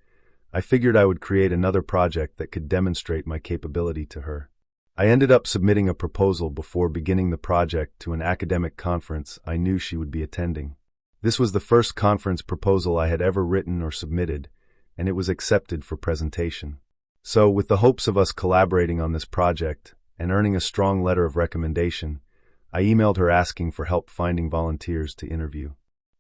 I figured I would create another project that could demonstrate my capability to her. I ended up submitting a proposal before beginning the project to an academic conference I knew she would be attending. This was the first conference proposal I had ever written or submitted, and it was accepted for presentation. So, with the hopes of us collaborating on this project and earning a strong letter of recommendation, I emailed her asking for help finding volunteers to interview.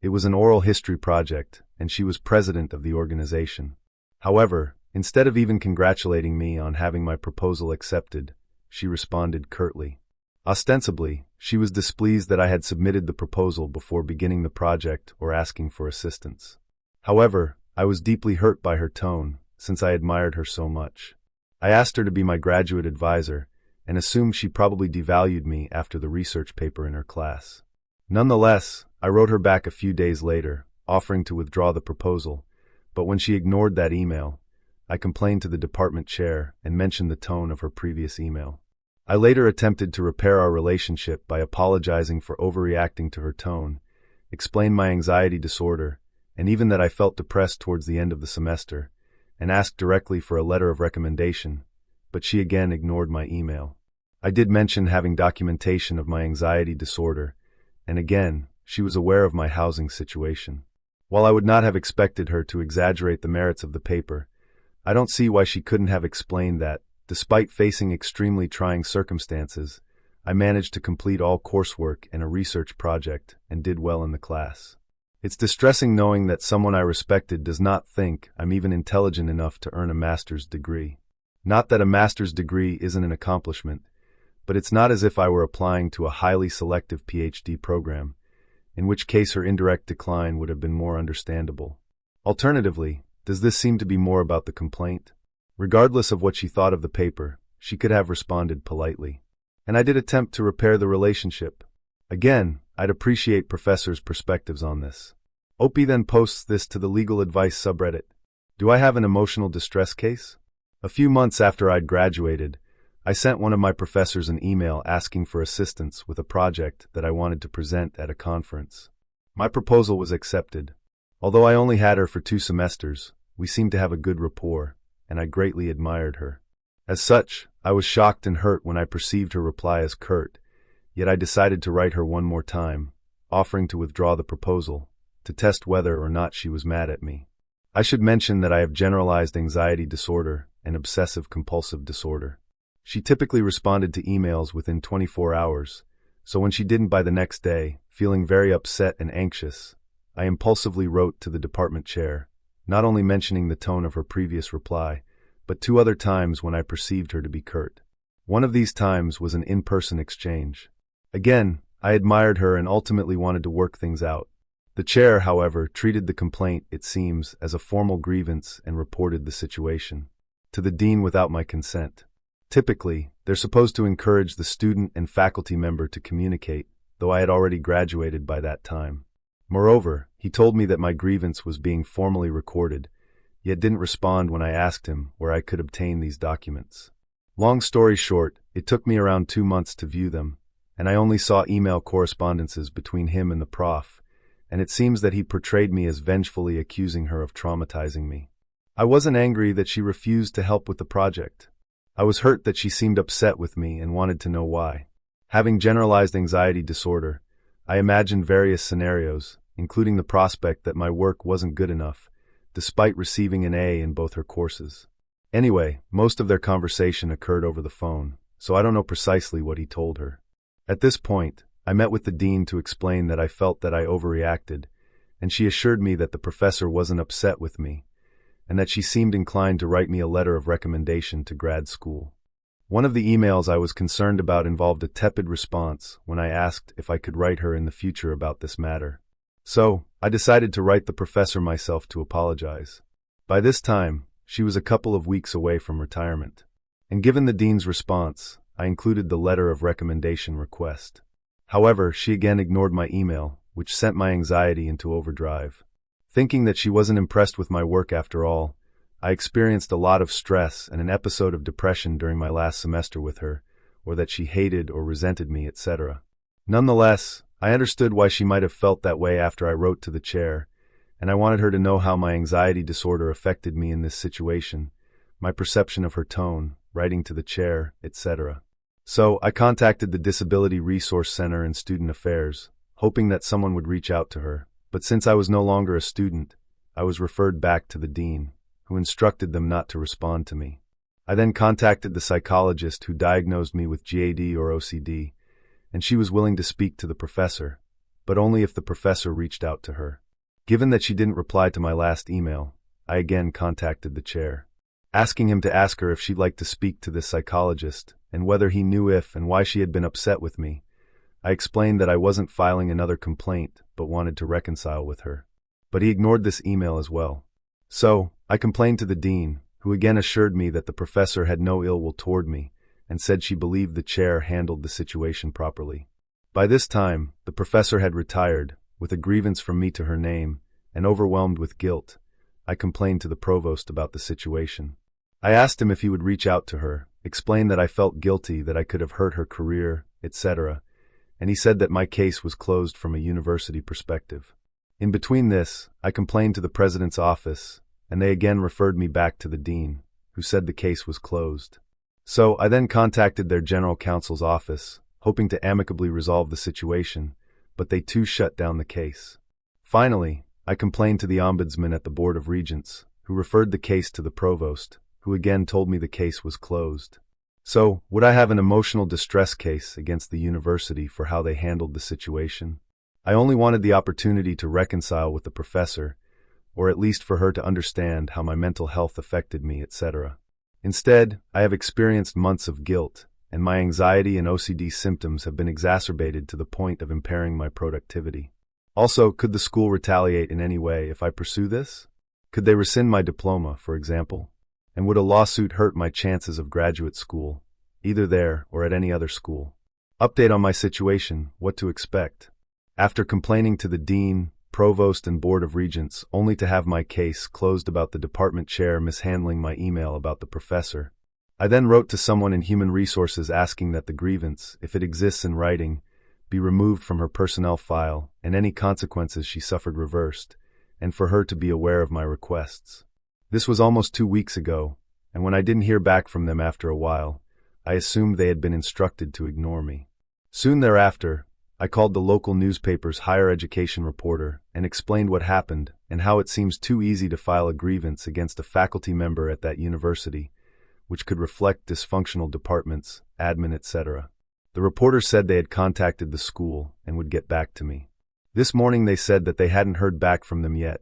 It was an oral history project, and she was president of the organization. However, instead of even congratulating me on having my proposal accepted, she responded curtly. Ostensibly, she was displeased that I had submitted the proposal before beginning the project or asking for assistance. However, I was deeply hurt by her tone, since I admired her so much. I asked her to be my graduate advisor, and assumed she probably devalued me after the research paper in her class. Nonetheless, I wrote her back a few days later, offering to withdraw the proposal, but when she ignored that email, I complained to the department chair and mentioned the tone of her previous email. I later attempted to repair our relationship by apologizing for overreacting to her tone, explained my anxiety disorder, and even that I felt depressed towards the end of the semester, and asked directly for a letter of recommendation, but she again ignored my email. I did mention having documentation of my anxiety disorder, and again, she was aware of my housing situation. While I would not have expected her to exaggerate the merits of the paper, I don't see why she couldn't have explained that, despite facing extremely trying circumstances, I managed to complete all coursework and a research project and did well in the class. It's distressing knowing that someone I respected does not think I'm even intelligent enough to earn a master's degree. Not that a master's degree isn't an accomplishment, but it's not as if I were applying to a highly selective PhD program, in which case her indirect decline would have been more understandable. Alternatively, does this seem to be more about the complaint? Regardless of what she thought of the paper, she could have responded politely. And I did attempt to repair the relationship. Again, I'd appreciate professors' perspectives on this. Opie then posts this to the legal advice subreddit. Do I have an emotional distress case? A few months after I'd graduated, I sent one of my professors an email asking for assistance with a project that I wanted to present at a conference. My proposal was accepted. Although I only had her for 2 semesters, we seemed to have a good rapport, and I greatly admired her. As such, I was shocked and hurt when I perceived her reply as curt, yet I decided to write her one more time, offering to withdraw the proposal, to test whether or not she was mad at me. I should mention that I have generalized anxiety disorder and obsessive-compulsive disorder. She typically responded to emails within 24 hours, so when she didn't by the next day, feeling very upset and anxious, I impulsively wrote to the department chair, not only mentioning the tone of her previous reply, but 2 other times when I perceived her to be curt. One of these times was an in-person exchange. Again, I admired her and ultimately wanted to work things out. The chair, however, treated the complaint, it seems, as a formal grievance and reported the situation to the dean without my consent. Typically, they're supposed to encourage the student and faculty member to communicate, though I had already graduated by that time. Moreover, he told me that my grievance was being formally recorded, yet didn't respond when I asked him where I could obtain these documents. Long story short, it took me around 2 months to view them, and I only saw email correspondences between him and the prof, and it seems that he portrayed me as vengefully accusing her of traumatizing me. I wasn't angry that she refused to help with the project. I was hurt that she seemed upset with me and wanted to know why. Having generalized anxiety disorder, I imagined various scenarios, including the prospect that my work wasn't good enough, despite receiving an A in both her courses. Anyway, most of their conversation occurred over the phone, so I don't know precisely what he told her. At this point, I met with the dean to explain that I felt that I overreacted, and she assured me that the professor wasn't upset with me, and that she seemed inclined to write me a letter of recommendation to grad school. One of the emails I was concerned about involved a tepid response when I asked if I could write her in the future about this matter. So, I decided to write the professor myself to apologize. By this time, she was a couple of weeks away from retirement. And given the dean's response, I included the letter of recommendation request. However, she again ignored my email, which sent my anxiety into overdrive. Thinking that she wasn't impressed with my work after all, I experienced a lot of stress and an episode of depression during my last semester with her, or that she hated or resented me, etc. Nonetheless, I understood why she might have felt that way after I wrote to the chair, and I wanted her to know how my anxiety disorder affected me in this situation, my perception of her tone, writing to the chair, etc. So, I contacted the Disability Resource Center and Student Affairs, hoping that someone would reach out to her, but since I was no longer a student, I was referred back to the dean, who instructed them not to respond to me. I then contacted the psychologist who diagnosed me with GAD or OCD, and she was willing to speak to the professor, but only if the professor reached out to her. Given that she didn't reply to my last email, I again contacted the chair, asking him to ask her if she'd like to speak to this psychologist and whether he knew if and why she had been upset with me. I explained that I wasn't filing another complaint but wanted to reconcile with her. But he ignored this email as well. So, I complained to the dean, who again assured me that the professor had no ill will toward me and said she believed the chair handled the situation properly. By this time, the professor had retired, with a grievance from me to her name, and overwhelmed with guilt, I complained to the provost about the situation. I asked him if he would reach out to her, explain that I felt guilty that I could have hurt her career, etc., and he said that my case was closed from a university perspective. In between this, I complained to the president's office, and they again referred me back to the dean, who said the case was closed. So I then contacted their general counsel's office, hoping to amicably resolve the situation, but they too shut down the case. Finally, I complained to the ombudsman at the Board of Regents, who referred the case to the provost, who again told me the case was closed. So, would I have an emotional distress case against the university for how they handled the situation? I only wanted the opportunity to reconcile with the professor, or at least for her to understand how my mental health affected me, etc. Instead, I have experienced months of guilt, and my anxiety and OCD symptoms have been exacerbated to the point of impairing my productivity. Also, could the school retaliate in any way if I pursue this? Could they rescind my diploma, for example? And would a lawsuit hurt my chances of graduate school, either there or at any other school? Update on my situation, what to expect. After complaining to the dean, provost, and board of regents, only to have my case closed about the department chair mishandling my email about the professor, I then wrote to someone in human resources asking that the grievance, if it exists in writing, be removed from her personnel file and any consequences she suffered reversed, and for her to be aware of my requests. This was almost 2 weeks ago, and when I didn't hear back from them after a while, I assumed they had been instructed to ignore me. Soon thereafter, I called the local newspaper's higher education reporter and explained what happened and how it seems too easy to file a grievance against a faculty member at that university, which could reflect dysfunctional departments, admin, etc. The reporter said they had contacted the school and would get back to me. This morning they said that they hadn't heard back from them yet,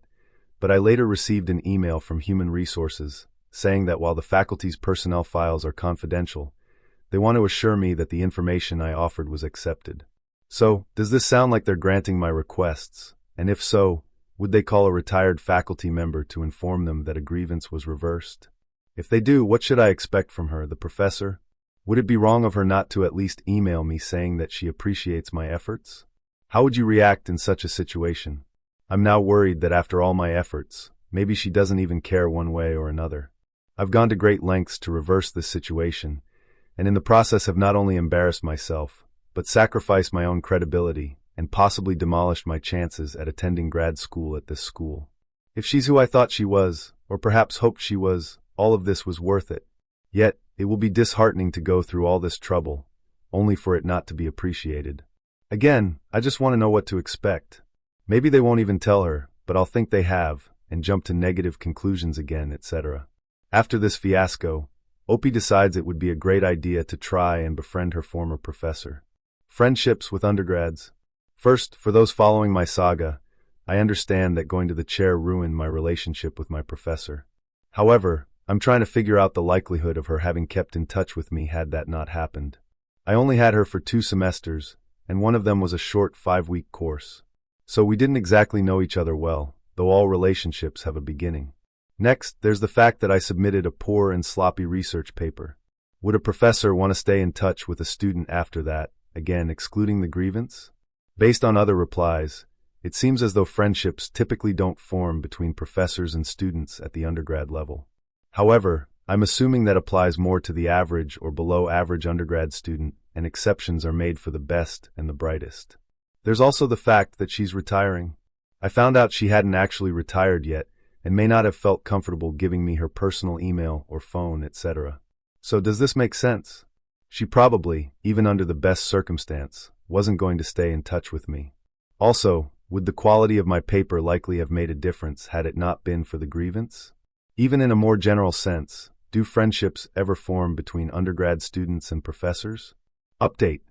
but I later received an email from Human Resources saying that while the faculty's personnel files are confidential, they want to assure me that the information I offered was accepted. So, does this sound like they're granting my requests? And if so, would they call a retired faculty member to inform them that a grievance was reversed? If they do, what should I expect from her, the professor? Would it be wrong of her not to at least email me saying that she appreciates my efforts? How would you react in such a situation? I'm now worried that after all my efforts, maybe she doesn't even care one way or another. I've gone to great lengths to reverse this situation, and in the process have not only embarrassed myself, but sacrificed my own credibility and possibly demolished my chances at attending grad school at this school. If she's who I thought she was, or perhaps hoped she was, all of this was worth it. Yet, it will be disheartening to go through all this trouble, only for it not to be appreciated. Again, I just want to know what to expect. Maybe they won't even tell her, but I'll think they have, and jump to negative conclusions again, etc. After this fiasco, Opie decides it would be a great idea to try and befriend her former professor. Friendships with undergrads. First, for those following my saga, I understand that going to the chair ruined my relationship with my professor. However, I'm trying to figure out the likelihood of her having kept in touch with me had that not happened. I only had her for 2 semesters, and one of them was a short 5-week course. So we didn't exactly know each other well, though all relationships have a beginning. Next, there's the fact that I submitted a poor and sloppy research paper. Would a professor want to stay in touch with a student after that, again excluding the grievance? Based on other replies, it seems as though friendships typically don't form between professors and students at the undergrad level. However, I'm assuming that applies more to the average or below average undergrad student, and exceptions are made for the best and the brightest. There's also the fact that she's retiring. I found out she hadn't actually retired yet, and may not have felt comfortable giving me her personal email or phone, etc. So does this make sense? She probably, even under the best circumstance, wasn't going to stay in touch with me. Also, would the quality of my paper likely have made a difference had it not been for the grievance? Even in a more general sense, do friendships ever form between undergrad students and professors? Update.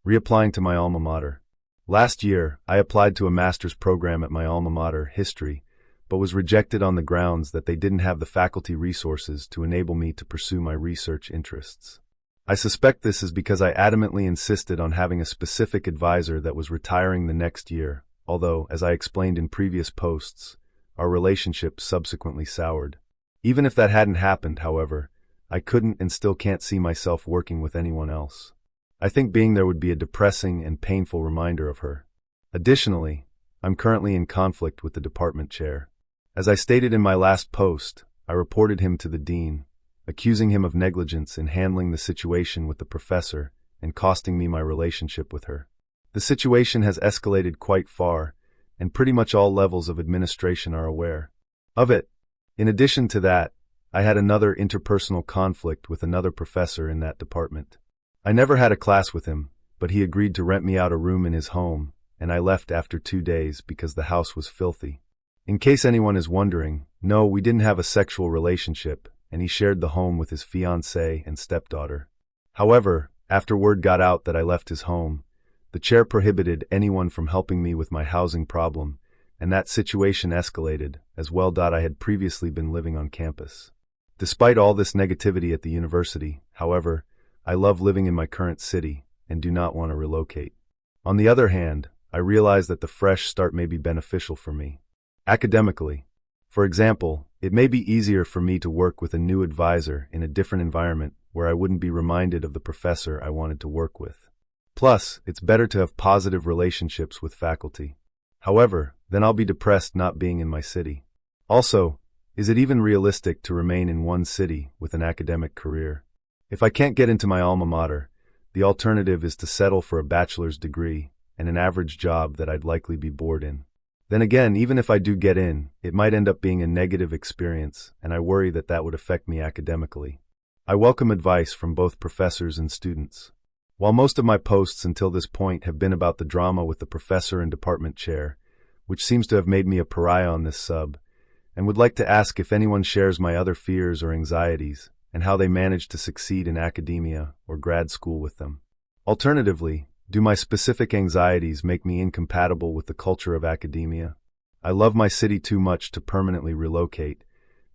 Reapplying to my alma mater. Last year, I applied to a master's program at my alma mater, history, but was rejected on the grounds that they didn't have the faculty resources to enable me to pursue my research interests. I suspect this is because I adamantly insisted on having a specific advisor that was retiring the next year, although, as I explained in previous posts, our relationship subsequently soured. Even if that hadn't happened, however, I couldn't and still can't see myself working with anyone else. I think being there would be a depressing and painful reminder of her. Additionally, I'm currently in conflict with the department chair. As I stated in my last post, I reported him to the dean, accusing him of negligence in handling the situation with the professor and costing me my relationship with her. The situation has escalated quite far, and pretty much all levels of administration are aware of it. In addition to that, I had another interpersonal conflict with another professor in that department. I never had a class with him, but he agreed to rent me out a room in his home, and I left after 2 days because the house was filthy. In case anyone is wondering, no, we didn't have a sexual relationship, and he shared the home with his fiancée and stepdaughter. However, after word got out that I left his home, the chair prohibited anyone from helping me with my housing problem, and that situation escalated, as well. I had previously been living on campus. Despite all this negativity at the university, however, I love living in my current city and do not want to relocate. On the other hand, I realize that the fresh start may be beneficial for me. Academically, for example, it may be easier for me to work with a new advisor in a different environment where I wouldn't be reminded of the professor I wanted to work with. Plus, it's better to have positive relationships with faculty. However, then I'll be depressed not being in my city. Also, is it even realistic to remain in one city with an academic career? If I can't get into my alma mater, the alternative is to settle for a bachelor's degree and an average job that I'd likely be bored in. Then again, even if I do get in, it might end up being a negative experience, and I worry that that would affect me academically. I welcome advice from both professors and students. While most of my posts until this point have been about the drama with the professor and department chair, which seems to have made me a pariah on this sub, and would like to ask if anyone shares my other fears or anxieties, and how they manage to succeed in academia or grad school with them. Alternatively, do my specific anxieties make me incompatible with the culture of academia? I love my city too much to permanently relocate,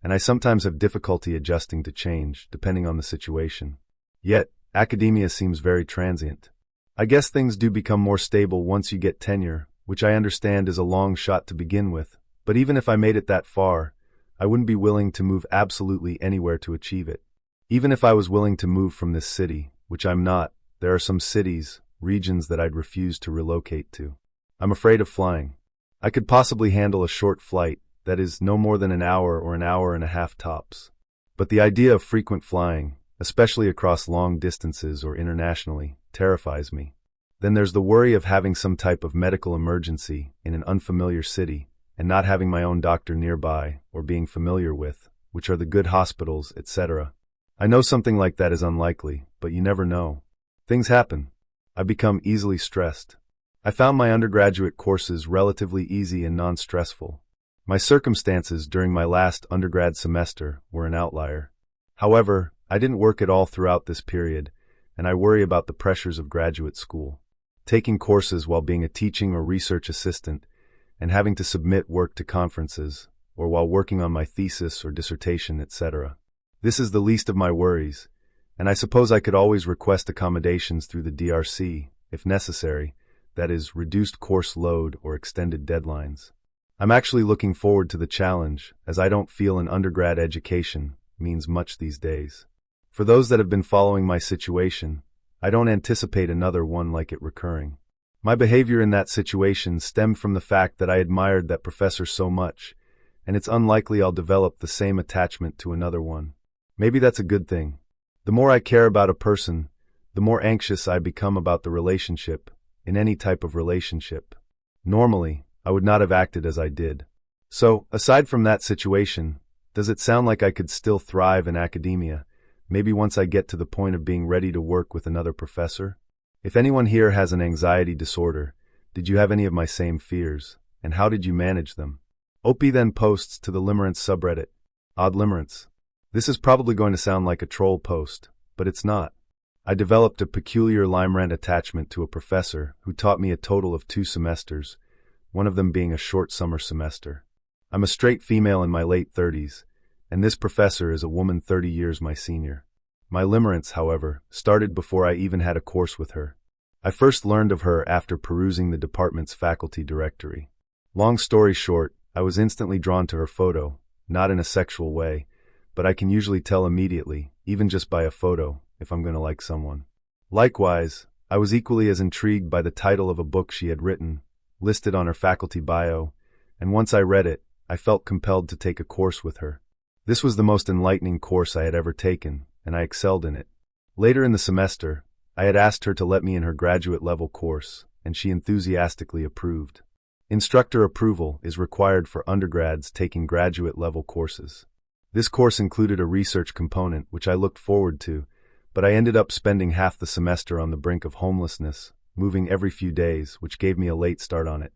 and I sometimes have difficulty adjusting to change, depending on the situation. Yet, academia seems very transient. I guess things do become more stable once you get tenure, which I understand is a long shot to begin with, but even if I made it that far, I wouldn't be willing to move absolutely anywhere to achieve it. Even if I was willing to move from this city, which I'm not, there are some cities, regions that I'd refuse to relocate to. I'm afraid of flying. I could possibly handle a short flight, that is, no more than an hour or an hour and a half tops. But the idea of frequent flying, especially across long distances or internationally, terrifies me. Then there's the worry of having some type of medical emergency in an unfamiliar city and not having my own doctor nearby or being familiar with, which are the good hospitals, etc. I know something like that is unlikely, but you never know. Things happen. I become easily stressed. I found my undergraduate courses relatively easy and non-stressful. My circumstances during my last undergrad semester were an outlier. However, I didn't work at all throughout this period, and I worry about the pressures of graduate school. Taking courses while being a teaching or research assistant, and having to submit work to conferences, or while working on my thesis or dissertation, etc. This is the least of my worries, and I suppose I could always request accommodations through the DRC, if necessary, that is, reduced course load or extended deadlines. I'm actually looking forward to the challenge, as I don't feel an undergrad education means much these days. For those that have been following my situation, I don't anticipate another one like it recurring. My behavior in that situation stemmed from the fact that I admired that professor so much, and it's unlikely I'll develop the same attachment to another one. Maybe that's a good thing. The more I care about a person, the more anxious I become about the relationship, in any type of relationship. Normally, I would not have acted as I did. So, aside from that situation, does it sound like I could still thrive in academia, maybe once I get to the point of being ready to work with another professor? If anyone here has an anxiety disorder, did you have any of my same fears, and how did you manage them? Opie then posts to the Limerence subreddit. Odd Limerence. This is probably going to sound like a troll post, but it's not. I developed a peculiar limerent attachment to a professor who taught me a total of 2 semesters, one of them being a short summer semester. I'm a straight female in my late 30s, and this professor is a woman 30 years my senior. My limerence, however, started before I even had a course with her. I first learned of her after perusing the department's faculty directory. Long story short, I was instantly drawn to her photo, not in a sexual way, but I can usually tell immediately, even just by a photo, if I'm going to like someone. Likewise, I was equally as intrigued by the title of a book she had written, listed on her faculty bio, and once I read it, I felt compelled to take a course with her. This was the most enlightening course I had ever taken, and I excelled in it. Later in the semester, I had asked her to let me in her graduate-level course, and she enthusiastically approved. Instructor approval is required for undergrads taking graduate-level courses. This course included a research component, which I looked forward to, but I ended up spending half the semester on the brink of homelessness, moving every few days, which gave me a late start on it.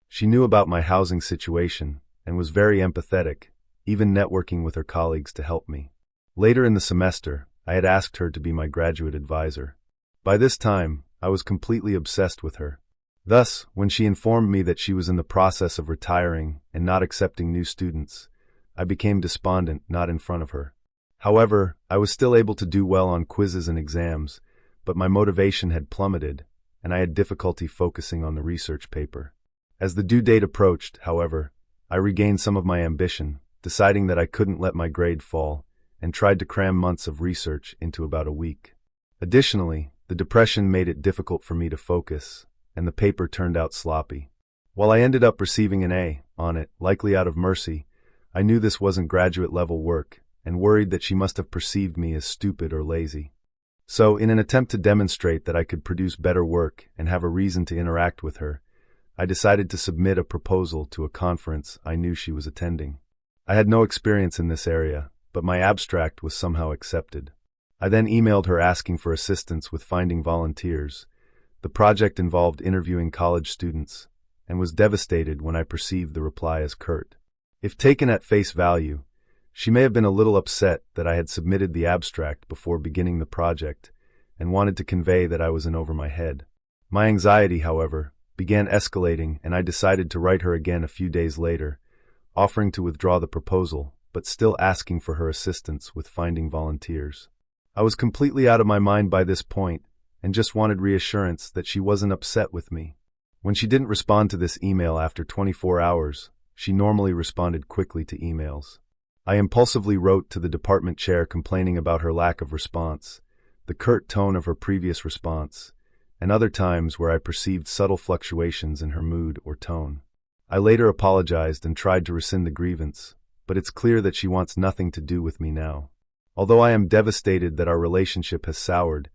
She knew about my housing situation, and was very empathetic, even networking with her colleagues to help me. Later in the semester, I had asked her to be my graduate advisor. By this time, I was completely obsessed with her. Thus, when she informed me that she was in the process of retiring and not accepting new students, I became despondent not in front of her. However, I was still able to do well on quizzes and exams, but my motivation had plummeted, and I had difficulty focusing on the research paper. As the due date approached, however, I regained some of my ambition, deciding that I couldn't let my grade fall, and tried to cram months of research into about a week. Additionally, the depression made it difficult for me to focus, and the paper turned out sloppy. While I ended up receiving an A on it, likely out of mercy, I knew this wasn't graduate-level work, and worried that she must have perceived me as stupid or lazy. So, in an attempt to demonstrate that I could produce better work and have a reason to interact with her, I decided to submit a proposal to a conference I knew she was attending. I had no experience in this area, but my abstract was somehow accepted. I then emailed her asking for assistance with finding volunteers. The project involved interviewing college students, and was devastated when I perceived the reply as curt. If taken at face value, she may have been a little upset that I had submitted the abstract before beginning the project, and wanted to convey that I was in over my head. My anxiety, however, began escalating, and I decided to write her again a few days later, offering to withdraw the proposal, but still asking for her assistance with finding volunteers. I was completely out of my mind by this point, and just wanted reassurance that she wasn't upset with me. When she didn't respond to this email after 24 hours, she normally responded quickly to emails. I impulsively wrote to the department chair complaining about her lack of response, the curt tone of her previous response, and other times where I perceived subtle fluctuations in her mood or tone. I later apologized and tried to rescind the grievance, but it's clear that she wants nothing to do with me now. Although I am devastated that our relationship has soured,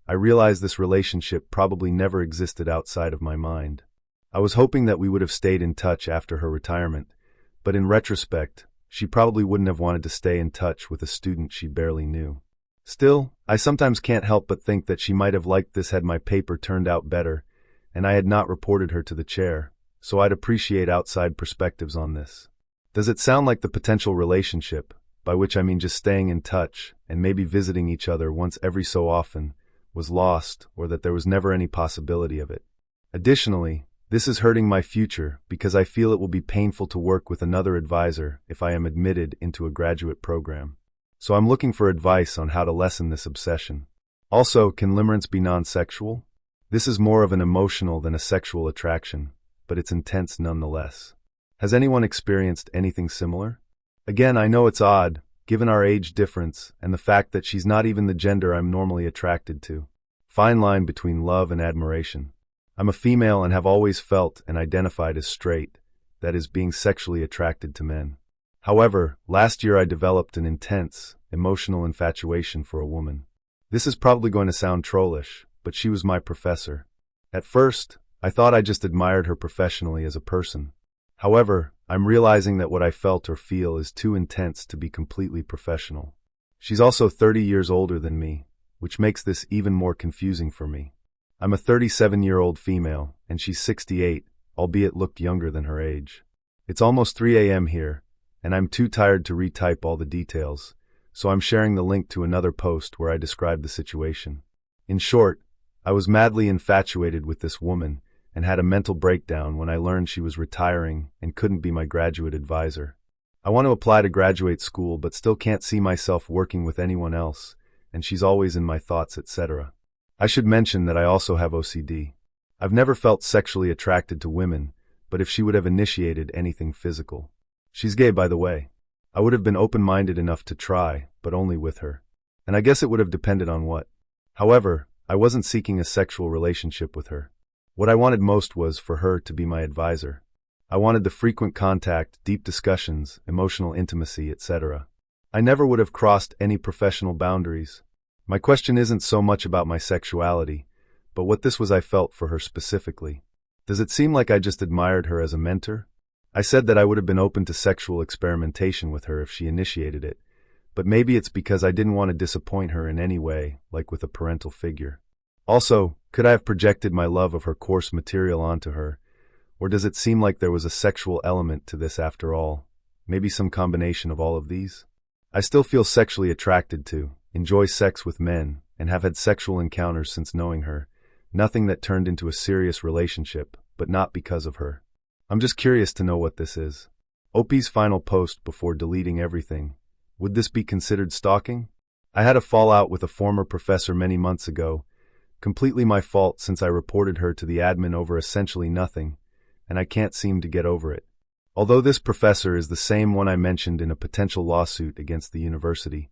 I realize this relationship probably never existed outside of my mind. I was hoping that we would have stayed in touch after her retirement, but in retrospect, she probably wouldn't have wanted to stay in touch with a student she barely knew. Still, I sometimes can't help but think that she might have liked this had my paper turned out better, and I had not reported her to the chair, so I'd appreciate outside perspectives on this. Does it sound like the potential relationship, by which I mean just staying in touch and maybe visiting each other once every so often, was lost, or that there was never any possibility of it? Additionally, this is hurting my future because I feel it will be painful to work with another advisor if I am admitted into a graduate program. So I'm looking for advice on how to lessen this obsession. Also, can limerence be non-sexual? This is more of an emotional than a sexual attraction, but it's intense nonetheless. Has anyone experienced anything similar? Again, I know it's odd, given our age difference and the fact that she's not even the gender I'm normally attracted to. Fine line between love and admiration. I'm a female and have always felt and identified as straight, that is, being sexually attracted to men. However, last year I developed an intense, emotional infatuation for a woman. This is probably going to sound trollish, but she was my professor. At first, I thought I just admired her professionally as a person. However, I'm realizing that what I felt or feel is too intense to be completely professional. She's also 30 years older than me, which makes this even more confusing for me. I'm a 37-year-old female, and she's 68, albeit looked younger than her age. It's almost 3 a.m. here, and I'm too tired to retype all the details, so I'm sharing the link to another post where I describe the situation. In short, I was madly infatuated with this woman and had a mental breakdown when I learned she was retiring and couldn't be my graduate advisor. I want to apply to graduate school but still can't see myself working with anyone else, and she's always in my thoughts, etc. I should mention that I also have OCD. I've never felt sexually attracted to women, but if she would have initiated anything physical. She's gay, by the way. I would have been open-minded enough to try, but only with her. And I guess it would have depended on what. However, I wasn't seeking a sexual relationship with her. What I wanted most was for her to be my advisor. I wanted the frequent contact, deep discussions, emotional intimacy, etc. I never would have crossed any professional boundaries. My question isn't so much about my sexuality, but what this was I felt for her specifically. Does it seem like I just admired her as a mentor? I said that I would have been open to sexual experimentation with her if she initiated it, but maybe it's because I didn't want to disappoint her in any way, like with a parental figure. Also, could I have projected my love of her course material onto her, or does it seem like there was a sexual element to this after all? Maybe some combination of all of these? I still feel sexually attracted to, enjoy sex with men, and have had sexual encounters since knowing her. Nothing that turned into a serious relationship, but not because of her. I'm just curious to know what this is. OP's final post before deleting everything. Would this be considered stalking? I had a fallout with a former professor many months ago. Completely my fault since I reported her to the admin over essentially nothing, and I can't seem to get over it. Although this professor is the same one I mentioned in a potential lawsuit against the university,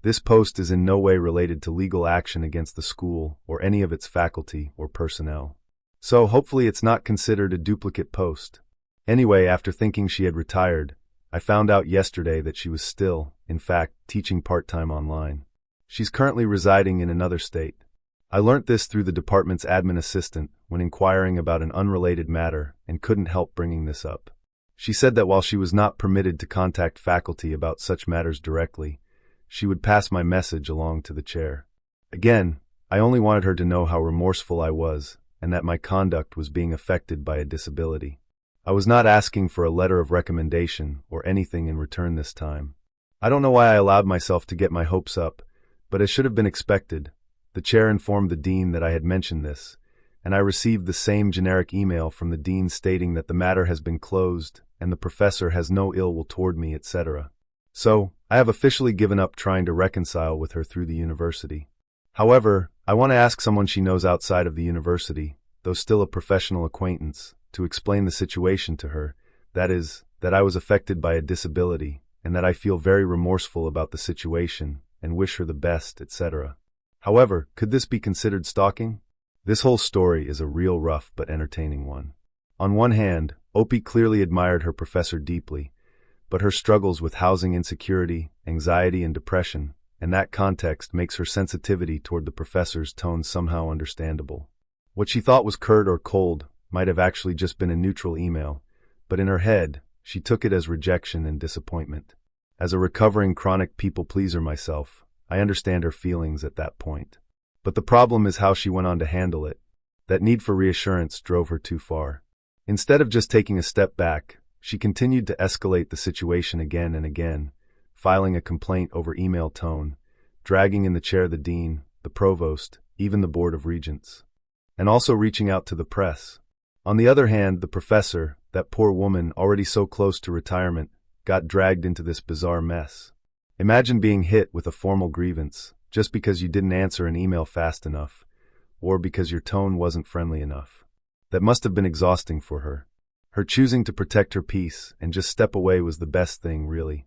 this post is in no way related to legal action against the school or any of its faculty or personnel. So hopefully it's not considered a duplicate post. Anyway, after thinking she had retired, I found out yesterday that she was still, in fact, teaching part-time online. She's currently residing in another state. I learnt this through the department's admin assistant when inquiring about an unrelated matter and couldn't help bringing this up. She said that while she was not permitted to contact faculty about such matters directly, she would pass my message along to the chair. Again, I only wanted her to know how remorseful I was and that my conduct was being affected by a disability. I was not asking for a letter of recommendation or anything in return this time. I don't know why I allowed myself to get my hopes up, but as should have been expected, the chair informed the dean that I had mentioned this, and I received the same generic email from the dean stating that the matter has been closed and the professor has no ill will toward me, etc. So, I have officially given up trying to reconcile with her through the university. However, I want to ask someone she knows outside of the university, though still a professional acquaintance, to explain the situation to her, that is, that I was affected by a disability, and that I feel very remorseful about the situation, and wish her the best, etc. However, could this be considered stalking? This whole story is a real rough but entertaining one. On one hand, Opie clearly admired her professor deeply, but her struggles with housing insecurity, anxiety, and depression, and that context makes her sensitivity toward the professor's tone somehow understandable. What she thought was curt or cold might have actually just been a neutral email, but in her head, she took it as rejection and disappointment. As a recovering chronic people-pleaser myself, I understand her feelings at that point. But the problem is how she went on to handle it. That need for reassurance drove her too far. Instead of just taking a step back, she continued to escalate the situation again and again, filing a complaint over email tone, dragging in the chair the dean, the provost, even the board of regents, and also reaching out to the press. On the other hand, the professor, that poor woman already so close to retirement, got dragged into this bizarre mess. Imagine being hit with a formal grievance just because you didn't answer an email fast enough, or because your tone wasn't friendly enough. That must have been exhausting for her. Her choosing to protect her peace and just step away was the best thing, really.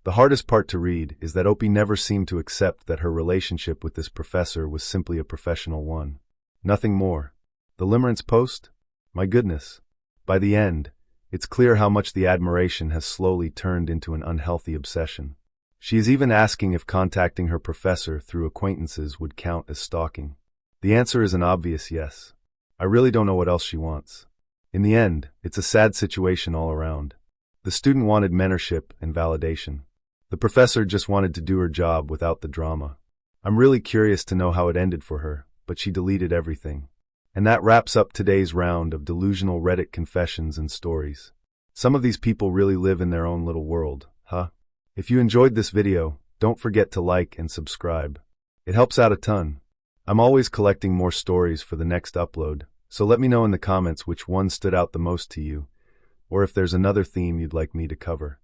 The hardest part to read is that Opie never seemed to accept that her relationship with this professor was simply a professional one. Nothing more. The limerence post? My goodness. By the end, it's clear how much the admiration has slowly turned into an unhealthy obsession. She is even asking if contacting her professor through acquaintances would count as stalking. The answer is an obvious yes. I really don't know what else she wants. In the end, it's a sad situation all around. The student wanted mentorship and validation. The professor just wanted to do her job without the drama. I'm really curious to know how it ended for her, but she deleted everything. And that wraps up today's round of delusional Reddit confessions and stories. Some of these people really live in their own little world, huh? If you enjoyed this video, don't forget to like and subscribe. It helps out a ton. I'm always collecting more stories for the next upload, so let me know in the comments which one stood out the most to you, or if there's another theme you'd like me to cover.